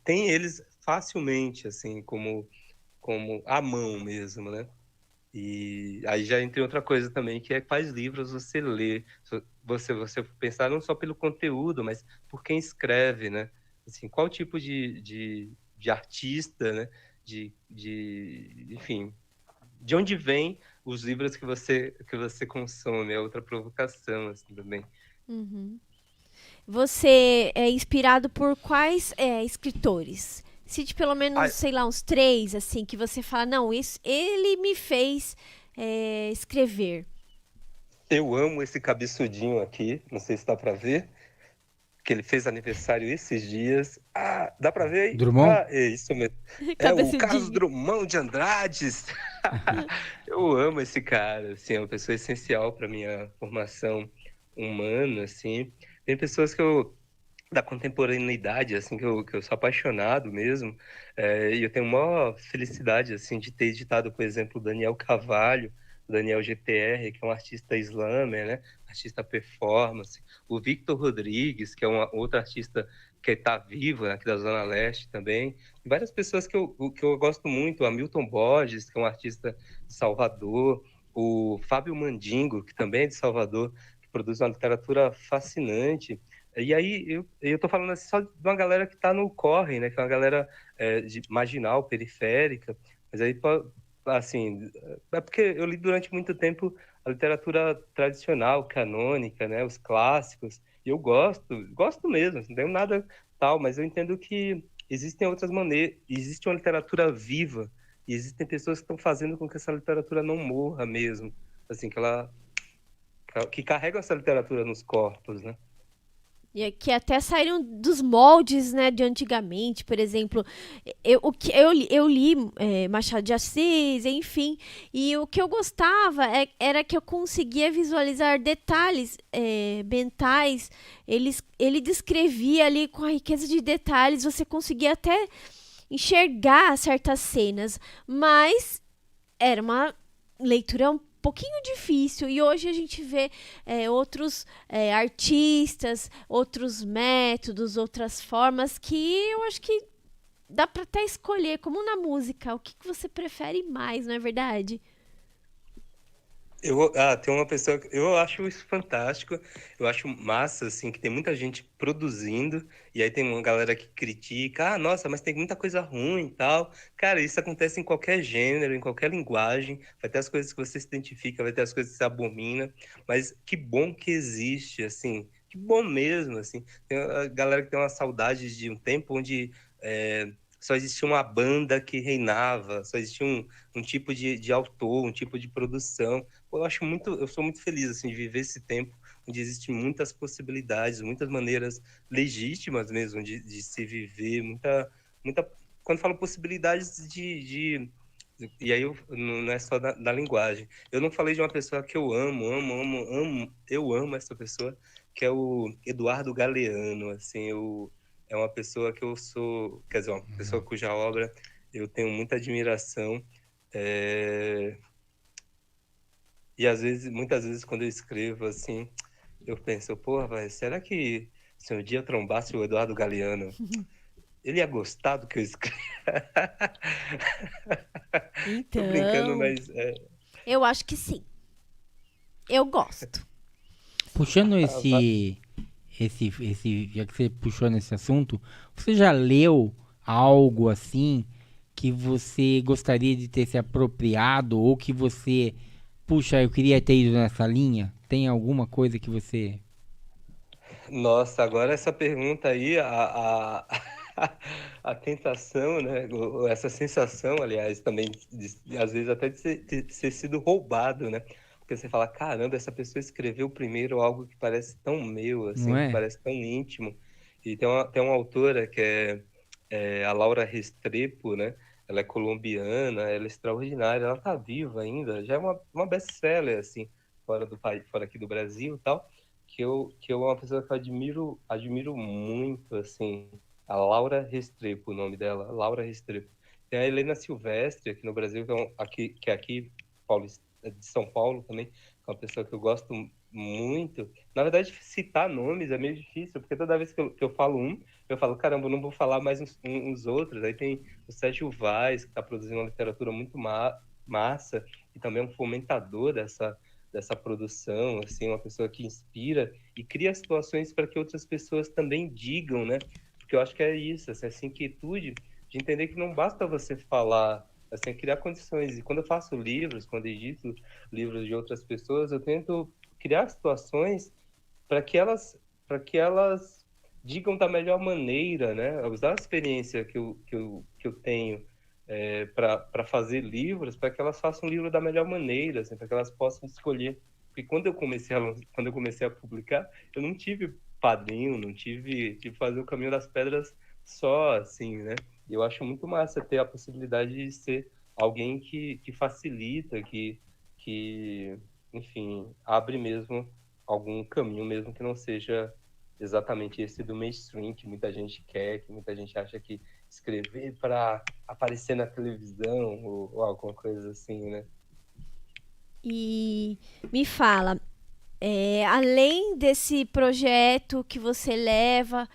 tem eles facilmente, assim, como à mão mesmo, né? E aí já entra outra coisa também, que é quais livros você lê. Você pensar não só pelo conteúdo, mas por quem escreve, né? Assim, qual tipo de artista, né? Enfim, de onde vêm os livros que você consome? É outra provocação, assim, também. Uhum. você é inspirado por quais escritores? Cite pelo Ah, menos, sei lá, uns três, assim, que você fala, não, isso, ele me fez escrever. eu amo esse cabeçudinho aqui, não sei se dá pra ver, que ele fez aniversário esses dias. Ah, dá pra ver aí? Drummond? Ah, é isso mesmo. É o Carlos Cabeçudinho. Drummond de Andrades. Eu amo esse cara, assim, é uma pessoa essencial para minha formação humana, assim. Tem pessoas da contemporaneidade, assim, que eu sou apaixonado mesmo, e eu tenho maior felicidade, assim, de ter editado, por exemplo, o Daniel Carvalho, o Daniel GPR, que é um artista slammer, né, artista performance, o Victor Rodrigues, que é outro artista que está vivo, né, aqui da Zona Leste também, e várias pessoas que eu gosto muito, o Hamilton Borges, que é um artista de Salvador, o Fábio Mandingo, que também é de Salvador, que produz uma literatura fascinante. E aí, eu tô falando assim, só de uma galera que tá no corre, né? Que é uma galera marginal, periférica. Mas aí, assim, é porque eu li durante muito tempo a literatura tradicional, canônica, né? Os clássicos. E eu gosto mesmo, assim, não tenho nada tal, mas eu entendo que existem outras maneiras, existe uma literatura viva, e existem pessoas que estão fazendo com que essa literatura não morra mesmo. Assim, que carregam essa literatura nos corpos, né? E que até saíram dos moldes, né, de antigamente, por exemplo, eu li Machado de Assis, enfim, e o que eu gostava era que eu conseguia visualizar detalhes mentais. Ele descrevia ali com a riqueza de detalhes, você conseguia até enxergar certas cenas, mas era uma leitura um pouquinho difícil, e hoje a gente vê outros artistas, outros métodos, outras formas que eu acho que dá para até escolher, como na música, o que você prefere mais, não é verdade? Tem uma pessoa, eu acho isso fantástico, eu acho massa, assim, que tem muita gente produzindo, e aí tem uma galera que critica, ah, nossa, mas tem muita coisa ruim e tal. Cara, isso acontece em qualquer gênero, em qualquer linguagem, vai ter as coisas que você se identifica, vai ter as coisas que você abomina, mas que bom que existe, assim, que bom mesmo, assim. Tem a galera que tem uma saudade de um tempo onde só existia uma banda que reinava, só existia um tipo de autor, um tipo de produção. Pô, eu sou muito feliz assim de viver esse tempo onde existem muitas possibilidades, muitas maneiras legítimas mesmo de se viver, muita. Quando eu falo possibilidades e aí não é só da linguagem. Eu não falei de uma pessoa que eu amo, eu amo essa pessoa, que é o Eduardo Galeano, assim, é uma pessoa que eu sou, quer dizer, uma pessoa cuja obra eu tenho muita admiração. É, e muitas vezes, quando eu escrevo assim, eu penso, porra, vai, será que se um dia eu trombasse o Eduardo Galeano, ele ia gostar do que eu escrevo? Tô brincando, Então, mas eu acho que sim. Eu gosto. Puxando já que você puxou nesse assunto, você já leu algo assim que você gostaria de ter se apropriado ou que você, puxa, eu queria ter ido nessa linha? Tem alguma coisa que você... nossa, agora essa pergunta aí, a tentação, né? Essa sensação, aliás, também, às vezes até de ser sido roubado, né? Porque você fala, caramba, essa pessoa escreveu primeiro algo que parece tão meu, Não assim, que é? parece tão íntimo. E tem uma autora que é a Laura Restrepo, né? Ela é colombiana, ela é extraordinária, ela tá viva ainda, já é uma best-seller, assim, fora do país, fora aqui do Brasil e tal que eu é uma pessoa que eu admiro muito, assim, a Laura Restrepo, o nome dela, Laura Restrepo. Tem a Helena Silvestre aqui no Brasil, que é aqui de São Paulo também, que é uma pessoa que eu gosto muito. Na verdade, citar nomes é meio difícil, porque toda vez que eu falo eu falo, caramba, eu não vou falar mais uns outros. Aí tem o Sérgio Vaz, que está produzindo uma literatura muito massa, e também é um fomentador dessa produção, assim, uma pessoa que inspira e cria situações para que outras pessoas também digam, né? Porque eu acho que é isso, assim, essa inquietude de entender que não basta você falar, assim, é criar condições. E quando eu faço livros, quando edito livros de outras pessoas, eu tento criar situações para que para que elas digam da melhor maneira, né? Usar a experiência que eu tenho para fazer livros, para que elas façam um livro da melhor maneira, assim, para que elas possam escolher. Porque quando eu comecei a publicar, eu não tive padrinho, não tive que fazer o caminho das pedras só, assim, né? E eu acho muito massa ter a possibilidade de ser alguém que facilita, que, enfim, abre mesmo algum caminho, mesmo que não seja exatamente esse do mainstream, que muita gente quer, que muita gente acha que escrever para aparecer na televisão ou alguma coisa assim, né? E me fala, além desse projeto que você leva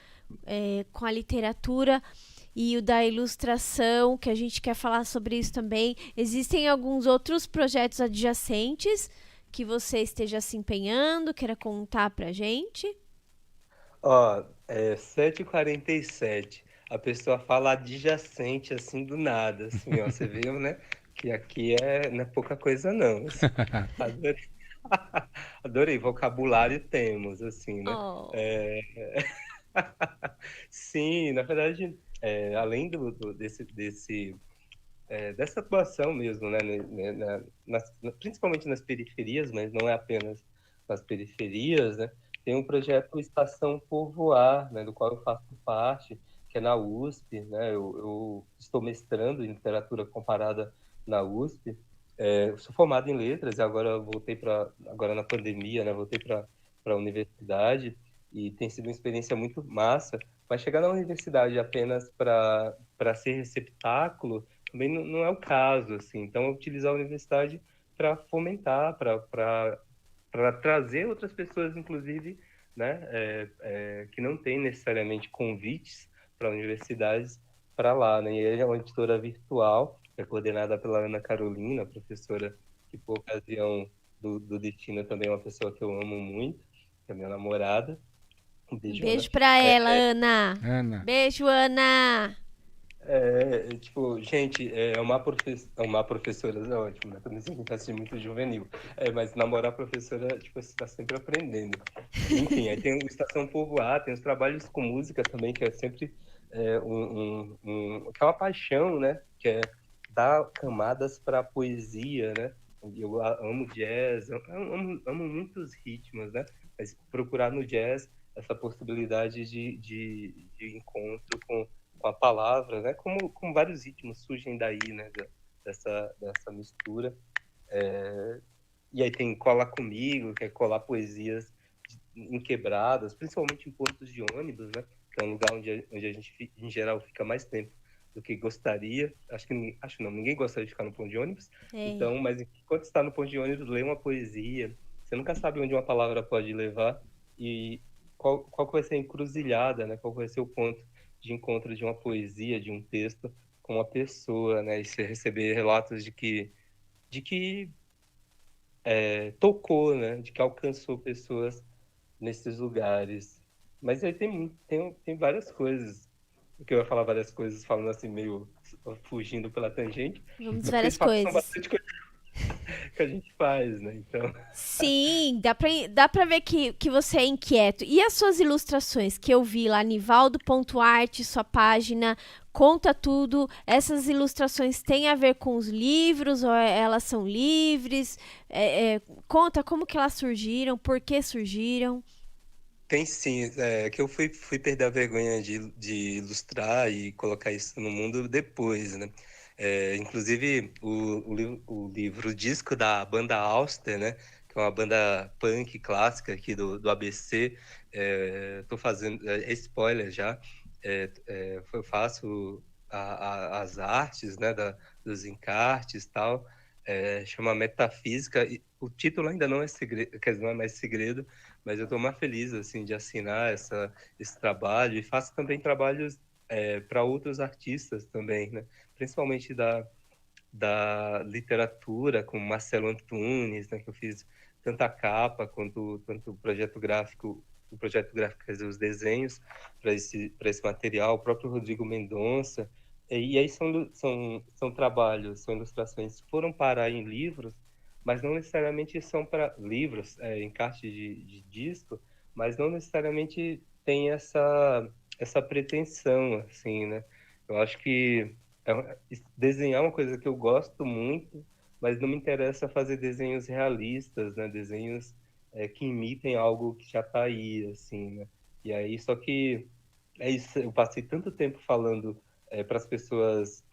com a literatura e o da ilustração, que a gente quer falar sobre isso também, existem alguns outros projetos adjacentes que você esteja se empenhando, queira contar pra gente? Ó, 7h47. A pessoa fala adjacente assim do nada, assim, ó. Você viu, né? Que aqui não é pouca coisa, não. Assim. Adorei. Adorei, vocabulário temos, assim, né? Oh. É, sim, na verdade, além dessa atuação mesmo, né, principalmente nas periferias, mas não é apenas nas periferias, né, tem um projeto Estação Povoar, né, do qual eu faço parte, que é na USP, né, eu estou mestrando em literatura comparada na USP, eu sou formado em letras e agora na pandemia, né, voltei para a universidade e tem sido uma experiência muito massa, mas chegar na universidade apenas para ser receptáculo também não é o caso, assim. Então, utilizar a universidade para fomentar, para trazer outras pessoas, inclusive, né, que não têm necessariamente convites para universidades para lá, né? E é uma editora virtual, é coordenada pela Ana Carolina, professora que, por ocasião do destino, também é uma pessoa que eu amo muito, que é minha namorada. Um Um beijo, Ana. beijo pra ela, Ana. Ana. Beijo, Ana. Tipo, gente, é uma professora, é ótimo, né? Também se assim, muito juvenil. Mas namorar professora, tipo, você está sempre aprendendo. Enfim, aí tem o Estação Povoar, tem os trabalhos com música também, que é sempre que é uma paixão, né? Que é dar camadas para a poesia, né? Eu amo jazz, amo muitos ritmos, né? Mas procurar no jazz essa possibilidade de encontro com a palavra, né? Como vários ritmos surgem daí, né? Dessa mistura. E aí tem Cola Comigo, que é colar poesias em quebradas, principalmente em pontos de ônibus, né? Que é um lugar onde a gente, em geral, fica mais tempo do que gostaria. Acho não, ninguém gostaria de ficar no ponto de ônibus. É. Então, mas enquanto está no ponto de ônibus, lê uma poesia. Você nunca sabe onde uma palavra pode levar e qual vai ser a encruzilhada, né? Qual vai ser o ponto de encontro de uma poesia, de um texto com uma pessoa, né? E você receber relatos de que tocou, né? De que alcançou pessoas nesses lugares. Mas aí tem várias coisas. Que eu ia falar várias coisas falando assim, meio fugindo pela tangente, Vamos mas porque várias de fato são coisas. bastante coisas que a gente faz, né? Então, Sim, dá pra ver que você é inquieto. E as suas ilustrações que eu vi lá, nivaldo.arte, sua página, conta tudo. Essas ilustrações têm a ver com os livros ou elas são livres? Conta como que elas surgiram, por que surgiram. tem sim, que eu fui perder a vergonha de ilustrar e colocar isso no mundo depois, né? Inclusive, o livro, o disco da banda Auster, né? Que é uma banda punk clássica aqui do ABC. Tô fazendo, spoiler já, eu faço as artes, né? Dos encartes e tal. Chama Metafísica. E o título ainda não é segredo, quer dizer, não é mais segredo, mas eu estou mais feliz assim de assinar esse trabalho e faço também trabalhos para outros artistas também, né? Principalmente da literatura, como Marcelo Antunes, né? Que eu fiz tanto a capa quanto o projeto gráfico, quer dizer, os desenhos para esse material, o próprio Rodrigo Mendonça. E aí são trabalhos, são ilustrações que foram parar em livros, mas não necessariamente são para livros, encarte de disco, mas não necessariamente tem essa pretensão, assim, né? Eu acho que desenhar é uma coisa que eu gosto muito, mas não me interessa fazer desenhos realistas, né? Desenhos que imitem algo que já está aí, assim, né? E aí, só que é isso, eu passei tanto tempo falando para as pessoas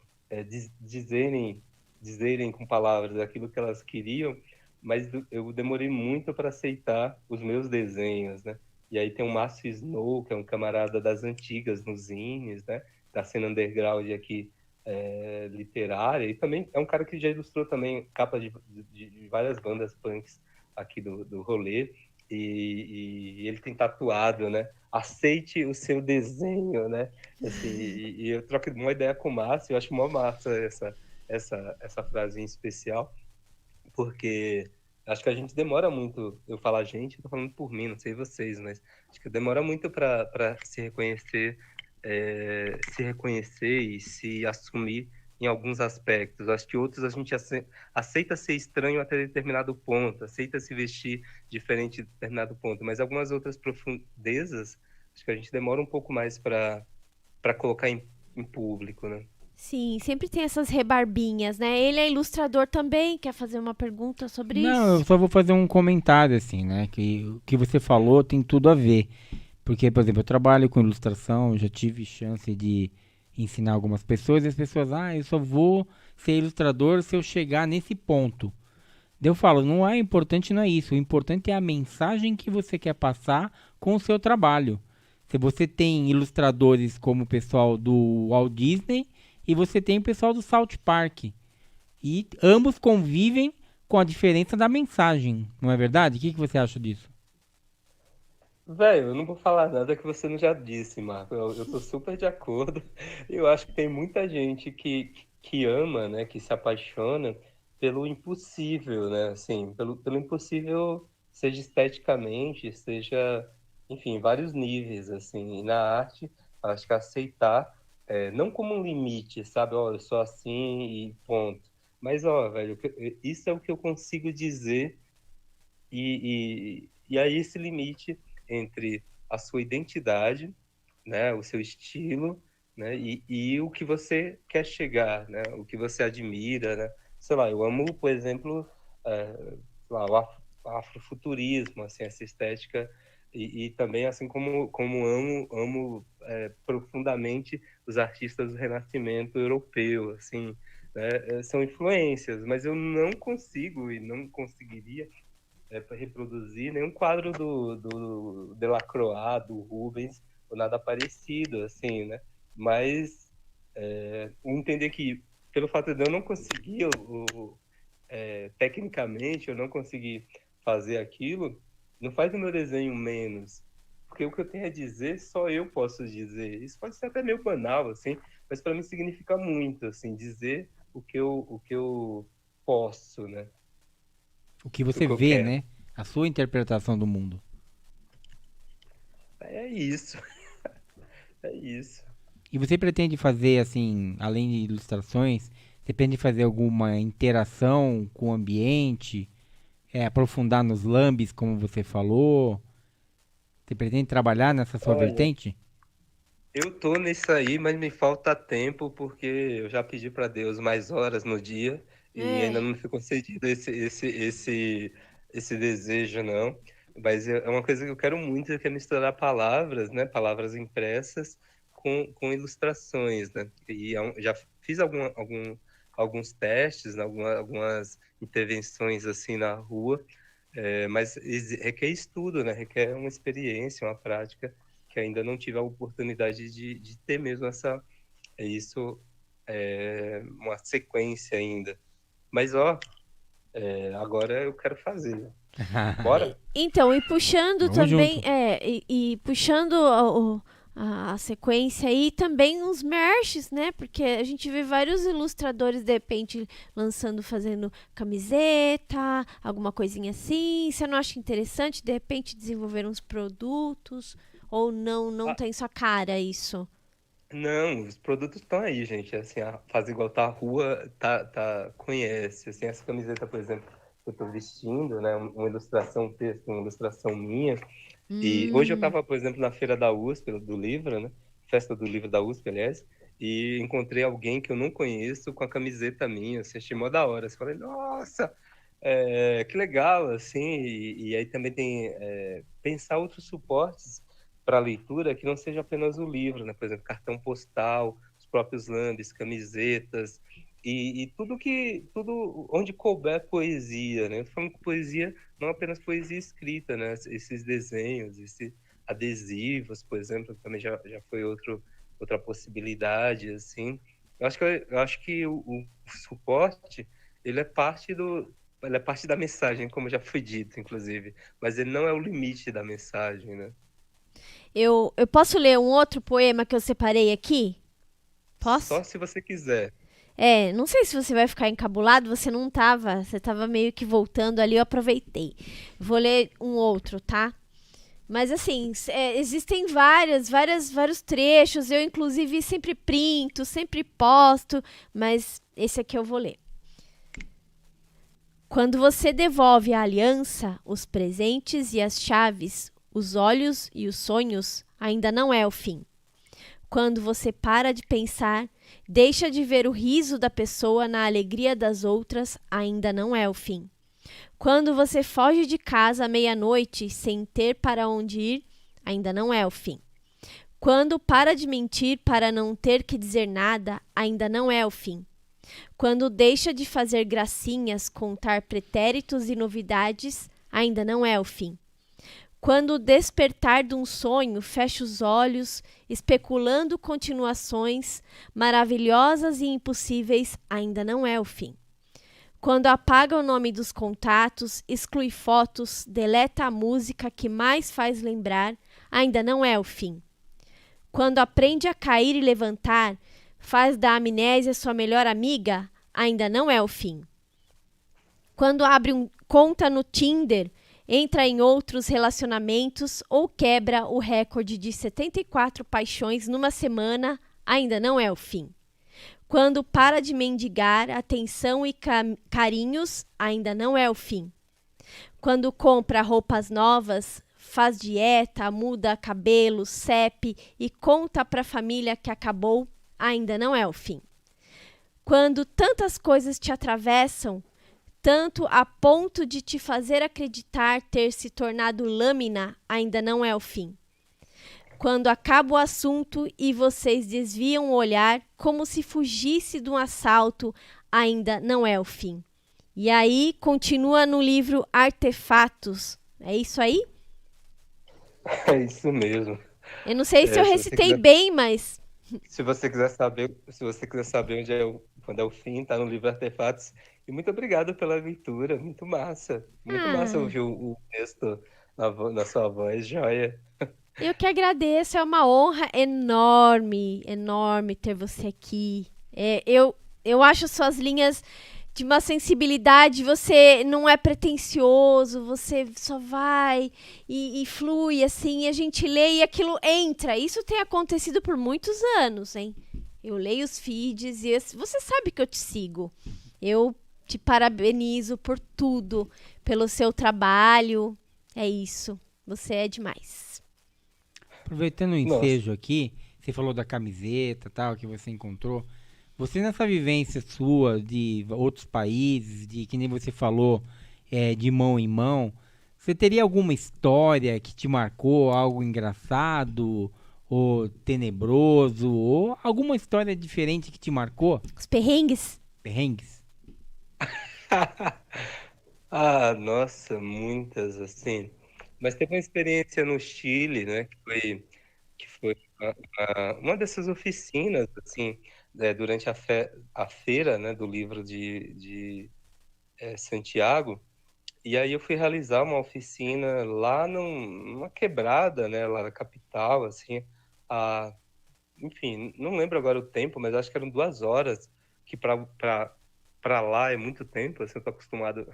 dizerem com palavras aquilo que elas queriam, mas eu demorei muito para aceitar os meus desenhos, né? E aí tem o Márcio Snow, que é um camarada das antigas nos zines, né? Da cena underground aqui literária, e também é um cara que já ilustrou também capa de várias bandas punks aqui do rolê, e ele tem tatuado, né? Aceite o seu desenho, né? Assim, e eu troco uma ideia com o Márcio, eu acho mó massa essa frase em especial, porque acho que a gente demora muito, eu falo a gente, eu tô falando por mim, não sei vocês, mas acho que demora muito para se reconhecer e se assumir em alguns aspectos. Acho que outros a gente aceita ser estranho até determinado ponto, aceita se vestir diferente de determinado ponto, mas algumas outras profundezas, acho que a gente demora um pouco mais para colocar em público, né? Sim, sempre tem essas rebarbinhas, né? Ele é ilustrador também, quer fazer uma pergunta sobre Não, eu isso? só vou fazer um comentário assim, né? Que o que você falou tem tudo a ver. Porque, por exemplo, eu trabalho com ilustração, eu já tive chance de ensinar algumas pessoas e as pessoas, eu só vou ser ilustrador se eu chegar nesse ponto. Daí eu falo, não é importante, não é isso. O importante é a mensagem que você quer passar com o seu trabalho. Se você tem ilustradores como o pessoal do Walt Disney e você tem o pessoal do South Park. E ambos convivem com a diferença da mensagem, não é verdade? O que você acha disso? Velho, eu não vou falar nada que você não já disse, Marco. Eu tô super de acordo. Eu acho que tem muita gente que ama, né, que se apaixona pelo impossível, né? Assim, pelo impossível, seja esteticamente, seja, enfim, em vários níveis, assim. E na arte, acho que aceitar, não como um limite, sabe? Ó, eu sou assim e ponto. Mas, ó, velho, isso é o que eu consigo dizer e aí esse limite entre a sua identidade, né, o seu estilo, né, e o que você quer chegar, né, o que você admira, né? Sei lá, eu amo, por exemplo, sei lá, o afrofuturismo, assim, essa estética e também assim como amo profundamente os artistas do Renascimento europeu, assim, né, são influências, mas eu não consigo e não conseguiria para reproduzir nenhum quadro do Delacroix, do Rubens, ou nada parecido, assim, né? Mas entender que, pelo fato de eu não conseguir, tecnicamente, eu não conseguir fazer aquilo, não faz o meu desenho menos. Porque o que eu tenho a dizer, só eu posso dizer. Isso pode ser até meio banal, assim, mas para mim significa muito, assim, dizer o que eu posso, né? O que O você que eu vê, quero. né? A sua interpretação do mundo. É isso. É isso. E você pretende fazer, assim, além de ilustrações, você pretende fazer alguma interação com o ambiente? Aprofundar nos lambes, como você falou? Você pretende trabalhar nessa sua Olha, vertente? eu tô nisso aí, mas me falta tempo porque eu já pedi para Deus mais horas no dia e É. ainda não me foi concedido esse desejo, não. Mas é uma coisa que eu quero muito, que é misturar palavras, né? Palavras impressas com ilustrações, né? E já fiz alguns testes, né, algumas intervenções assim na rua, mas requer estudo, né? Requer uma experiência, uma prática que ainda não tive a oportunidade de ter mesmo isso, uma sequência ainda. Mas, ó, agora eu quero fazer. Bora? Então, e puxando Vamos também, junto. e puxando a sequência aí, também uns merches, né? Porque a gente vê vários ilustradores, de repente, lançando, fazendo camiseta, alguma coisinha assim. Você não acha interessante, de repente, desenvolver uns produtos? Ou não Ah, tem sua cara isso? não, os produtos estão aí, gente. Assim, a Faz Igual tá a rua, conhece. Assim, essa camiseta, por exemplo, que eu tô vestindo, né? Uma ilustração, um texto, uma ilustração minha. E hoje eu Hum. estava, por exemplo, na feira da USP, do livro, né? Festa do livro da USP, aliás, e encontrei alguém que eu não conheço com a camiseta minha, assim, achei mó da hora. Eu falei, nossa, que legal, assim, e aí também tem pensar outros suportes para leitura que não seja apenas o livro, né? Por exemplo, cartão postal, os próprios lambes, camisetas, e tudo onde couber poesia, né? Eu tô falando que poesia não apenas poesia escrita, né? Esses desenhos, esses adesivos, por exemplo, também já foi outra possibilidade, assim. Eu acho que o suporte, ele é parte ele é parte da mensagem, como já foi dito, inclusive, mas ele não é o limite da mensagem, né? Eu posso ler um outro poema que eu separei aqui? Posso? Só se você quiser. Não sei se você vai ficar encabulado, você não tava, você tava meio que voltando ali, eu aproveitei. Vou ler um outro, tá? Mas assim, existem vários trechos, eu inclusive sempre printo, sempre posto, mas esse aqui eu vou ler. Quando você devolve a aliança, os presentes e as chaves, os olhos e os sonhos, ainda não é o fim. Quando você para de pensar, deixa de ver o riso da pessoa na alegria das outras, ainda não é o fim. Quando você foge de casa à meia-noite sem ter para onde ir, ainda não é o fim. Quando para de mentir para não ter que dizer nada, ainda não é o fim. Quando deixa de fazer gracinhas, contar pretéritos e novidades, ainda não é o fim. Quando despertar de um sonho, fecha os olhos, especulando continuações maravilhosas e impossíveis, ainda não é o fim. Quando apaga o nome dos contatos, exclui fotos, deleta a música que mais faz lembrar, ainda não é o fim. Quando aprende a cair e levantar, faz da amnésia sua melhor amiga, ainda não é o fim. Quando abre conta no Tinder, entra em outros relacionamentos ou quebra o recorde de 74 paixões numa semana, ainda não é o fim. Quando para de mendigar atenção e carinhos, ainda não é o fim. Quando compra roupas novas, faz dieta, muda cabelo, CEP e conta para a família que acabou, ainda não é o fim. Quando tantas coisas te atravessam, tanto a ponto de te fazer acreditar ter se tornado lâmina, ainda não é o fim. Quando acaba o assunto e vocês desviam o olhar como se fugisse de um assalto, ainda não é o fim. E aí continua no livro Artefatos. É isso aí? É isso mesmo. Eu não sei se eu Se você recitei quiser, bem, mas se você quiser saber quando é o fim, tá no livro Artefatos. E muito obrigado pela leitura, muito massa. Muito massa ah, ouvir o texto na sua voz, joia. eu que agradeço. É uma honra enorme, enorme ter você aqui. Eu acho suas linhas de uma sensibilidade, você não é pretensioso, você só vai e flui, assim, e a gente lê e aquilo entra. Isso tem acontecido por muitos anos, hein? Eu leio os feeds e você sabe que eu te sigo. Eu te parabenizo por tudo, pelo seu trabalho. É isso. Você é demais. Aproveitando o Nossa. ensejo aqui, você falou da camiseta, tal, que você encontrou. Você nessa vivência sua de outros países, de que nem você falou, de mão em mão, você teria alguma história que te marcou, algo engraçado, ou tenebroso, ou alguma história diferente que te marcou? Os perrengues? Perrengues? Ah, nossa, muitas, assim. Mas teve uma experiência no Chile, né, que foi uma dessas oficinas, assim, durante a feira, né, do livro de Santiago. E aí eu fui realizar uma oficina lá numa quebrada, né, lá na capital, assim, a, enfim, não lembro agora o tempo, mas acho que eram 2 horas, que para lá é muito tempo, assim, eu tô acostumado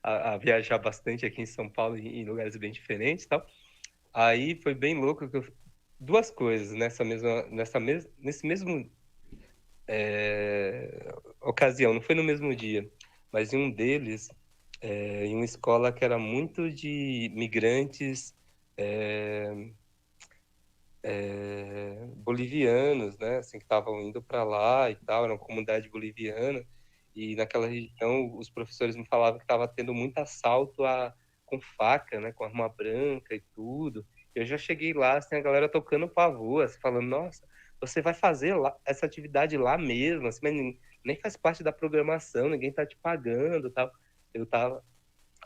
a viajar bastante aqui em São Paulo, em lugares bem diferentes e tal. Aí foi bem louco que duas coisas nesse mesmo ocasião, não foi no mesmo dia, mas em um deles, em uma escola que era muito de migrantes bolivianos, né, assim, que estavam indo para lá e tal, era uma comunidade boliviana, e naquela região os professores me falavam que estava tendo muito assalto com faca, né, com arma branca e tudo. Eu já cheguei lá, assim, a galera tocando pavor, assim, falando, nossa, você vai fazer essa atividade lá mesmo, assim, mas nem faz parte da programação, ninguém tá te pagando, tal. Eu tava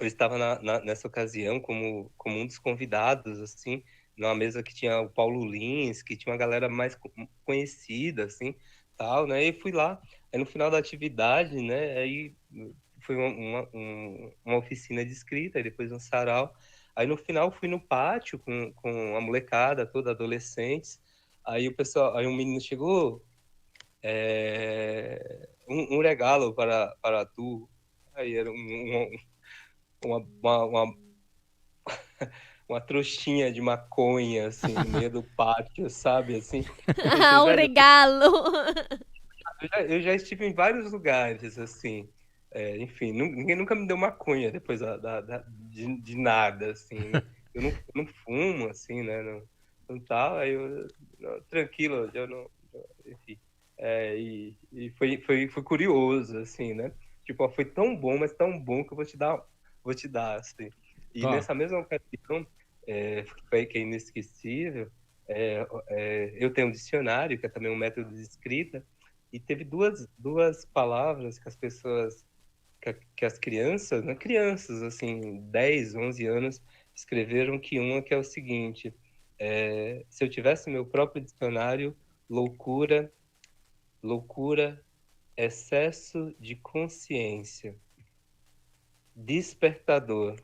eu estava nessa ocasião como um dos convidados, assim, numa mesa que tinha o Paulo Lins, que tinha uma galera mais conhecida, assim, tal, né? E fui lá. Aí no final da atividade, né? Aí foi uma oficina de escrita, e depois um sarau. Aí no final fui no pátio com a molecada, toda adolescentes. Aí o pessoal, aí um menino chegou, um regalo para tu. Aí era uma uma trouxinha de maconha, assim, no meio do pátio, sabe, assim. Eu pensei, O velho, regalo. eu já estive em vários lugares, assim, enfim, ninguém nunca me deu maconha depois de nada, assim, né. Eu não fumo, assim, né, não tal, aí eu, não, tranquilo, eu não, enfim. E foi curioso, assim, né. Tipo, ó, foi tão bom, mas tão bom que eu vou te dar, assim. E Ó, nessa mesma ocasião, que é inesquecível, eu tenho um dicionário, que é também um método de escrita, e teve duas palavras que as pessoas, que as crianças, né, crianças, assim, 10, 11 anos, escreveram, que uma que é o seguinte: se eu tivesse meu próprio dicionário, loucura, loucura, excesso de consciência, despertador.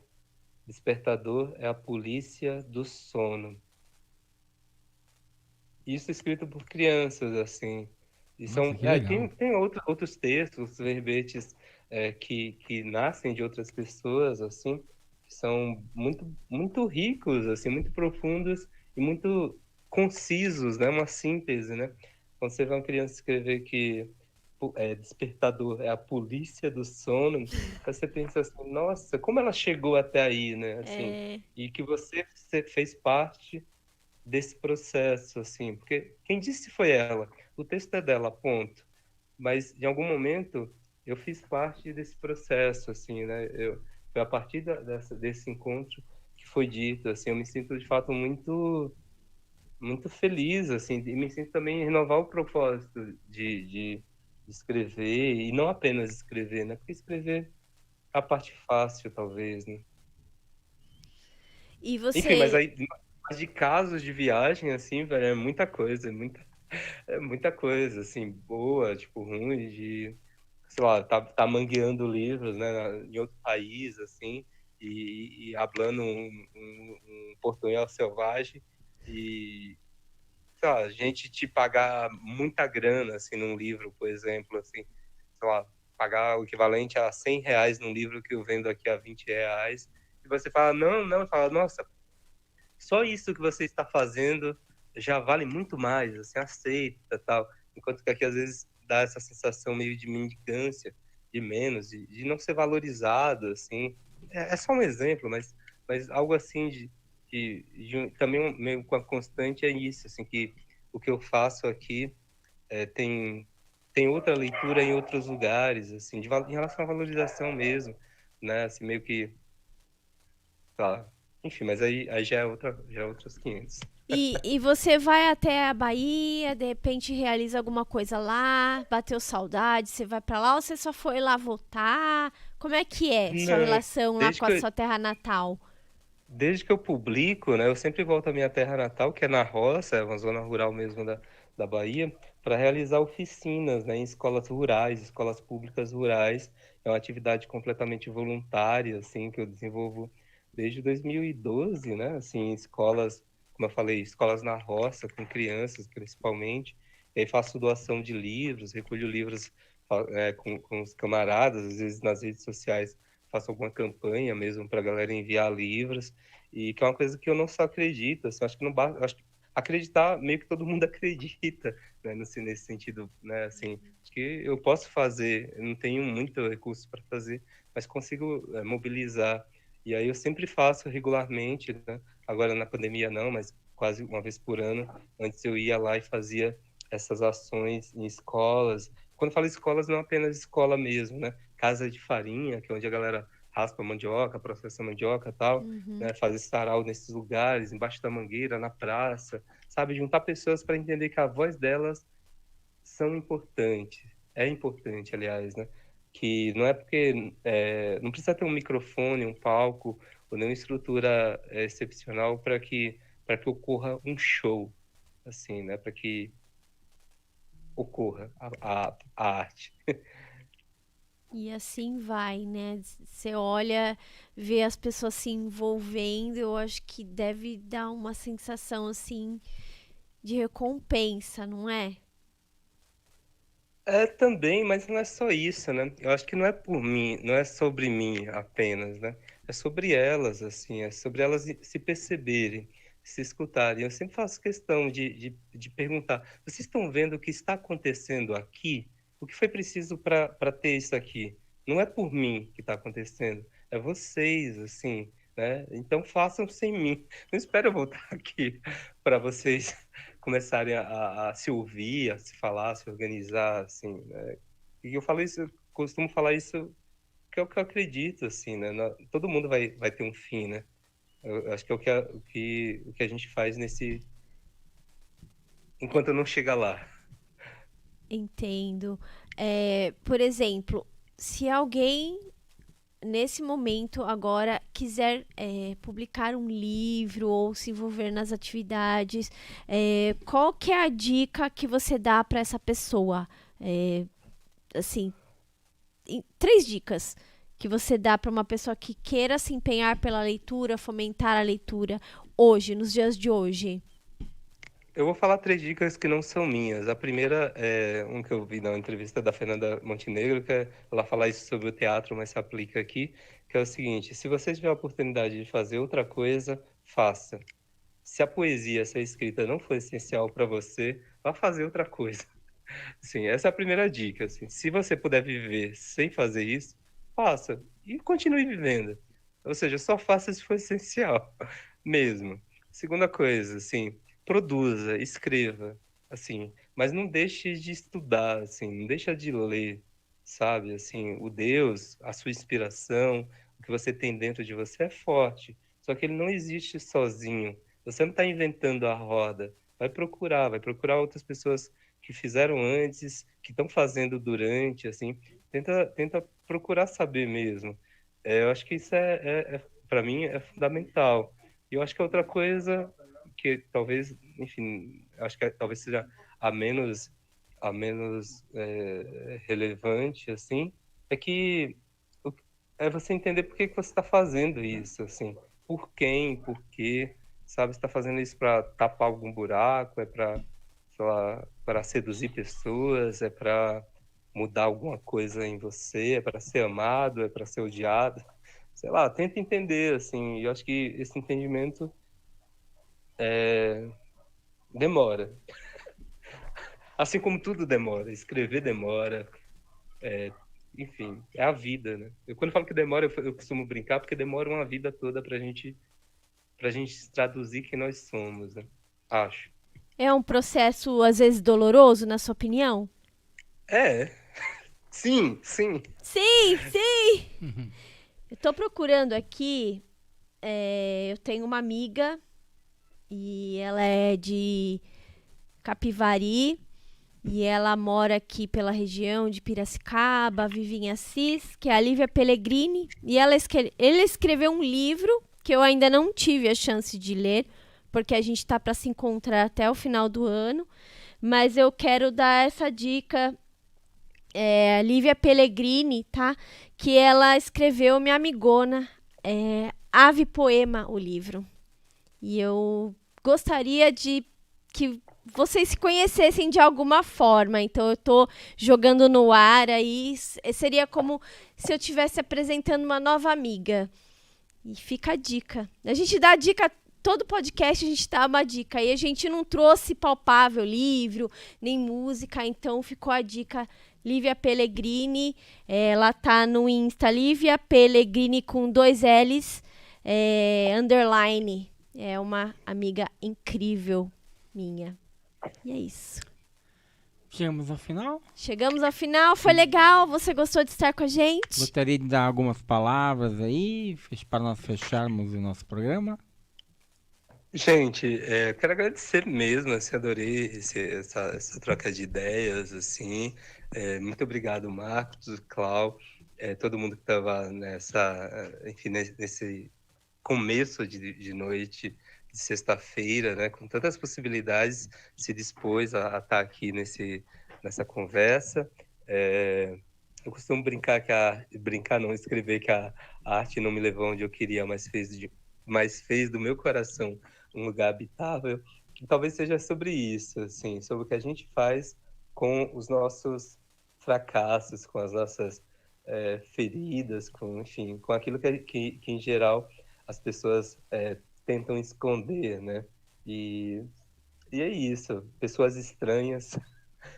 Despertador é a polícia do sono. Isso escrito por crianças, assim. E nossa, são, que tem, legal. tem outros textos, verbetes, que nascem de outras pessoas, assim, que são muito, muito ricos, assim, muito profundos e muito concisos, né? Uma síntese, né? Quando você vê uma criança escrever que despertador é a polícia do sono, você pensa assim, nossa, como ela chegou até aí, né? Assim, É, e que você fez parte desse processo, assim, porque quem disse foi ela. O texto é dela, ponto. Mas em algum momento eu fiz parte desse processo, assim, né? Foi a partir desse encontro que foi dito, assim, eu me sinto de fato muito, muito feliz, assim, e me sinto também em renovar o propósito de escrever, e não apenas escrever, né? Porque escrever é a parte fácil, talvez, né? e Enfim, mas você. aí, mas de casos de viagem, assim, velho, é muita coisa, é muita coisa, assim, boa, tipo, ruim, sei lá, tá mangueando livros, né, em outro país, assim, e hablando um portunhol selvagem, e, sei lá, a gente te pagar muita grana, assim, num livro, por exemplo, assim, sei lá, pagar o equivalente a R$ 100 num livro que eu vendo aqui a R$ 20, e você fala, não, não, fala, nossa, só isso que você está fazendo já vale muito mais, assim, aceita, tal. Enquanto que aqui às vezes dá essa sensação meio de mendigância, de menos, de não ser valorizado, assim. É só um exemplo, mas algo assim também meio com a constante é isso, assim, que o que eu faço aqui tem outra leitura em outros lugares, assim, em relação à valorização mesmo, né, assim, meio que, tá. Enfim, mas aí já é outros 500. E você vai até a Bahia, de repente realiza alguma coisa lá, bateu saudade, você vai pra lá ou você só foi lá votar? Como é que é sua Não, relação lá desde com a que eu, sua terra natal? desde que eu publico, né, eu sempre volto à minha terra natal, que é na roça, é uma zona rural mesmo da Bahia, para realizar oficinas, né, em escolas rurais, escolas públicas rurais. É uma atividade completamente voluntária, assim, que eu desenvolvo desde 2012, né, assim, em escolas, como eu falei, escolas na roça, com crianças principalmente. E aí faço doação de livros, recolho livros, com os camaradas, às vezes nas redes sociais faço alguma campanha mesmo para a galera enviar livros, e que é uma coisa que eu não só acredito, assim, acho que não basta, acho que acreditar meio que todo mundo acredita, né, nesse sentido, né, assim, acho que eu posso fazer, eu não tenho muito recurso para fazer, mas consigo mobilizar, e aí eu sempre faço regularmente, né, agora na pandemia não, mas quase uma vez por ano. Antes eu ia lá e fazia essas ações em escolas. Quando eu falo escolas, não apenas escola mesmo, né? Casa de farinha, que é onde a galera raspa mandioca, processa mandioca e tal, né? Faz esse sarau nesses lugares, embaixo da mangueira, na praça, sabe? Juntar pessoas para entender que a voz delas são importantes. É importante, aliás, né? Que não é porque não precisa ter um microfone, um palco, ou nenhuma estrutura excepcional para que ocorra um show, assim, né? Para que ocorra a arte. E assim vai, né? Você olha, vê as pessoas se envolvendo, eu acho que deve dar uma sensação assim de recompensa, não é? É também, mas não é só isso, né? Eu acho que não é por mim, não é sobre mim apenas, né? É sobre elas, assim, é sobre elas se perceberem, se escutarem. Eu sempre faço questão de perguntar: vocês estão vendo o que está acontecendo aqui? O que foi preciso para ter isso aqui? Não é por mim que está acontecendo, é vocês, assim, né? Então façam sem mim. Não espero eu voltar aqui para vocês começarem a se ouvir, a se falar, a se organizar, assim, né? E eu falo isso, eu costumo falar isso que é o que eu acredito, assim, né? Todo mundo vai ter um fim, né? Eu acho que é o que a gente faz enquanto não chega lá. Entendo. Por exemplo, se alguém nesse momento agora quiser publicar um livro ou se envolver nas atividades, qual que é a dica que você dá para essa pessoa? Assim, 3 dicas que você dá para uma pessoa que queira se empenhar pela leitura, fomentar a leitura hoje, nos dias de hoje. Eu vou falar 3 dicas que não são minhas. A primeira é um que eu vi na entrevista da Fernanda Montenegro, que é ela falar isso sobre o teatro, mas se aplica aqui, que é o seguinte: se você tiver a oportunidade de fazer outra coisa, faça. Se a poesia, se a escrita não for essencial para você, vá fazer outra coisa. Sim, essa é a primeira dica. Assim. Se você puder viver sem fazer isso, faça e continue vivendo. Ou seja, só faça se for essencial, mesmo. Segunda coisa, assim, produza, escreva, assim, mas não deixe de estudar, assim, não deixa de ler, sabe? Assim, o Deus, a sua inspiração, o que você tem dentro de você é forte, só que ele não existe sozinho. Você não está inventando a roda. Vai procurar outras pessoas que fizeram antes, que estão fazendo durante, assim, tenta procurar saber mesmo. Eu acho que isso para mim, é fundamental. E eu acho que outra coisa que talvez, enfim, acho que talvez seja a menos relevante, assim, é que é você entender por que você está fazendo isso, assim, por quem, por quê, sabe? Você está fazendo isso para tapar algum buraco, é para, sei lá, para seduzir pessoas, é para mudar alguma coisa em você, é para ser amado, é para ser odiado, sei lá, tenta entender, assim, e eu acho que esse entendimento demora. Assim como tudo demora, escrever demora, enfim, é a vida, né? Quando eu falo que demora, eu costumo brincar, porque demora uma vida toda pra gente traduzir quem nós somos, né? Acho. É um processo, às vezes, doloroso, na sua opinião? É, sim, sim. Sim, sim! Eu tô procurando aqui. Eu tenho uma amiga e ela é de Capivari e ela mora aqui pela região de Piracicaba, vive em Assis, que é a Lívia Pellegrini. E ele escreveu um livro que eu ainda não tive a chance de ler, porque a gente tá para se encontrar até o final do ano. Mas eu quero dar essa dica. Lívia Pellegrini, tá? Que ela escreveu Minha Amigona, Ave Poema, o livro. E eu gostaria de que vocês se conhecessem de alguma forma. Então eu tô jogando no ar aí. Seria como se eu estivesse apresentando uma nova amiga. E fica a dica. A gente dá a dica. Todo podcast a gente dá uma dica. E a gente não trouxe palpável livro, nem música. Então ficou a dica. Lívia Pellegrini, ela tá no Insta, Lívia Pellegrini com 2 L's, underline. É uma amiga incrível minha. E é isso. Chegamos ao final. Chegamos ao final, foi legal. Você gostou de estar com a gente? Gostaria de dar algumas palavras aí para nós fecharmos o nosso programa. Gente, quero agradecer mesmo, assim, adorei essa troca de ideias, assim. Muito obrigado, Marcos, Clau, todo mundo que estava enfim, nesse começo de noite de sexta-feira, né, com tantas possibilidades, se dispôs a estar aqui nessa conversa. Eu costumo brincar escrever que a arte não me levou onde eu queria, mas fez do meu coração um lugar habitável. E talvez seja sobre isso, assim, sobre o que a gente faz com os nossos fracassos, com as nossas feridas, enfim, com aquilo que em geral as pessoas tentam esconder, né? E é isso. Pessoas estranhas,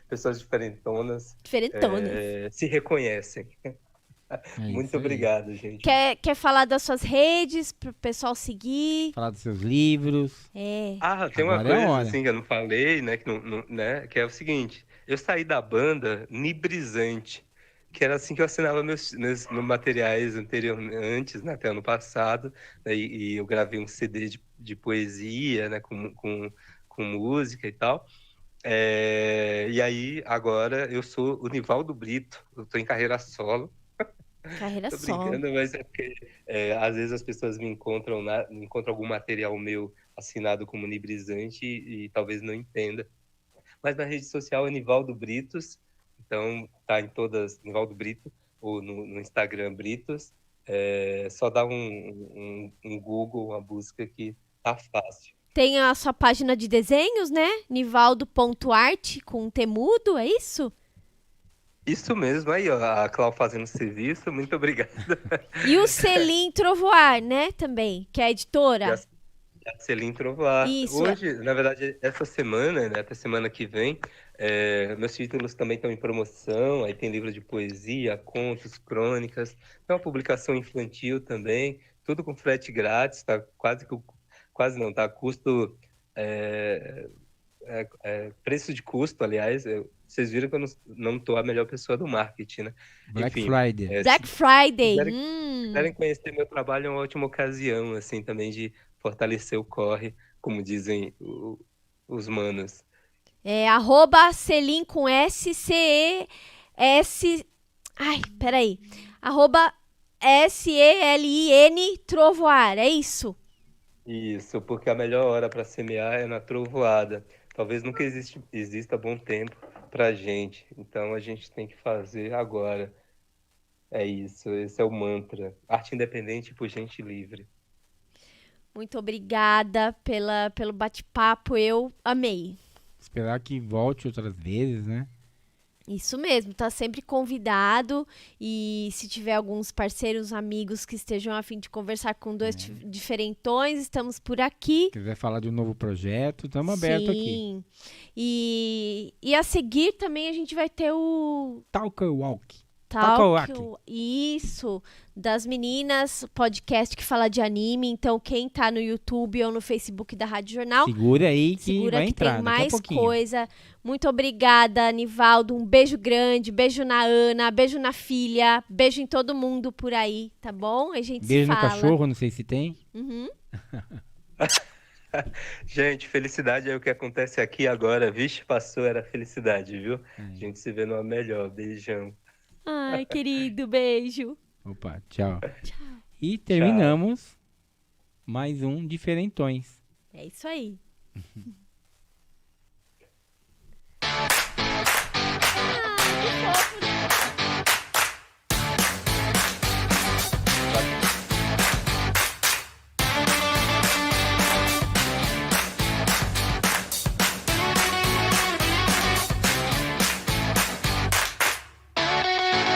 pessoas diferentonas, Diferentonas. se reconhecem. É Muito isso aí. obrigado, gente. Quer falar das suas redes pro pessoal seguir? Falar dos seus livros. Tem uma Agora é a coisa hora. assim que eu não falei, né? Né, que é o seguinte: eu saí da banda Nibrizante, que era assim que eu assinava meus materiais antes, né, até ano passado, né, e eu gravei um CD de poesia, né, com música e tal. E aí, agora, eu sou o Nivaldo Brito, eu tô em carreira solo. Carreira Tô solo. brincando, mas é porque às vezes as pessoas me encontram algum material meu assinado como Nibrizante e talvez não entenda. Mas na rede social é Nivaldo Britos, então tá em todas, Nivaldo Brito, ou no Instagram Britos. Só dá um Google, uma busca que tá fácil. Tem a sua página de desenhos, né? Nivaldo.arte com temudo, é isso? Isso mesmo, aí, ó, a Clau fazendo serviço, muito obrigado. E o Selim Trovoar, né? Também, que é a E editora. a Celim Trovar. Isso. Hoje, na verdade, essa semana, né, até semana que vem, meus títulos também estão em promoção. Aí tem livro de poesia, contos, crônicas. Tem uma publicação infantil também, tudo com frete grátis, tá quase não, tá custo, preço de custo, aliás. Vocês viram que eu não tô a melhor pessoa do marketing, né? Black Enfim, Friday. Black Friday. quiserem conhecer meu trabalho, é uma ótima ocasião, assim, também de fortalecer o corre, como dizem os manos. É @Selim com S-C-E-S... Ai, peraí. @SELIN Trovoar, é isso? Isso, porque a melhor hora para semear é na trovoada. Talvez nunca exista bom tempo para gente, então a gente tem que fazer agora. É isso, esse é o mantra. Arte independente por gente livre. Muito obrigada pelo bate-papo, eu amei. Esperar que volte outras vezes, né? Isso mesmo, tá sempre convidado e se tiver alguns parceiros, amigos que estejam a fim de conversar com dois diferentões, estamos por aqui. Se quiser falar de um novo projeto, estamos abertos aqui. Sim. E a seguir também a gente vai ter o Talker Walk. Isso, das meninas, podcast que fala de anime. Então, quem tá no YouTube ou no Facebook da Rádio Jornal, Segura aí que vai que entrar tem daqui a mais pouquinho. coisa. Muito obrigada, Nivaldo. Um beijo grande, beijo na Ana, beijo na filha, beijo em todo mundo por aí, tá bom? A gente Beijo se no fala. cachorro, não sei se tem. Uhum. Gente, felicidade é o que acontece aqui agora. Vixe, passou, era felicidade, viu? A gente se vê numa melhor. Beijão. Ai, querido, beijo. Opa, tchau. Tchau. E terminamos mais um Diferentões. É isso aí.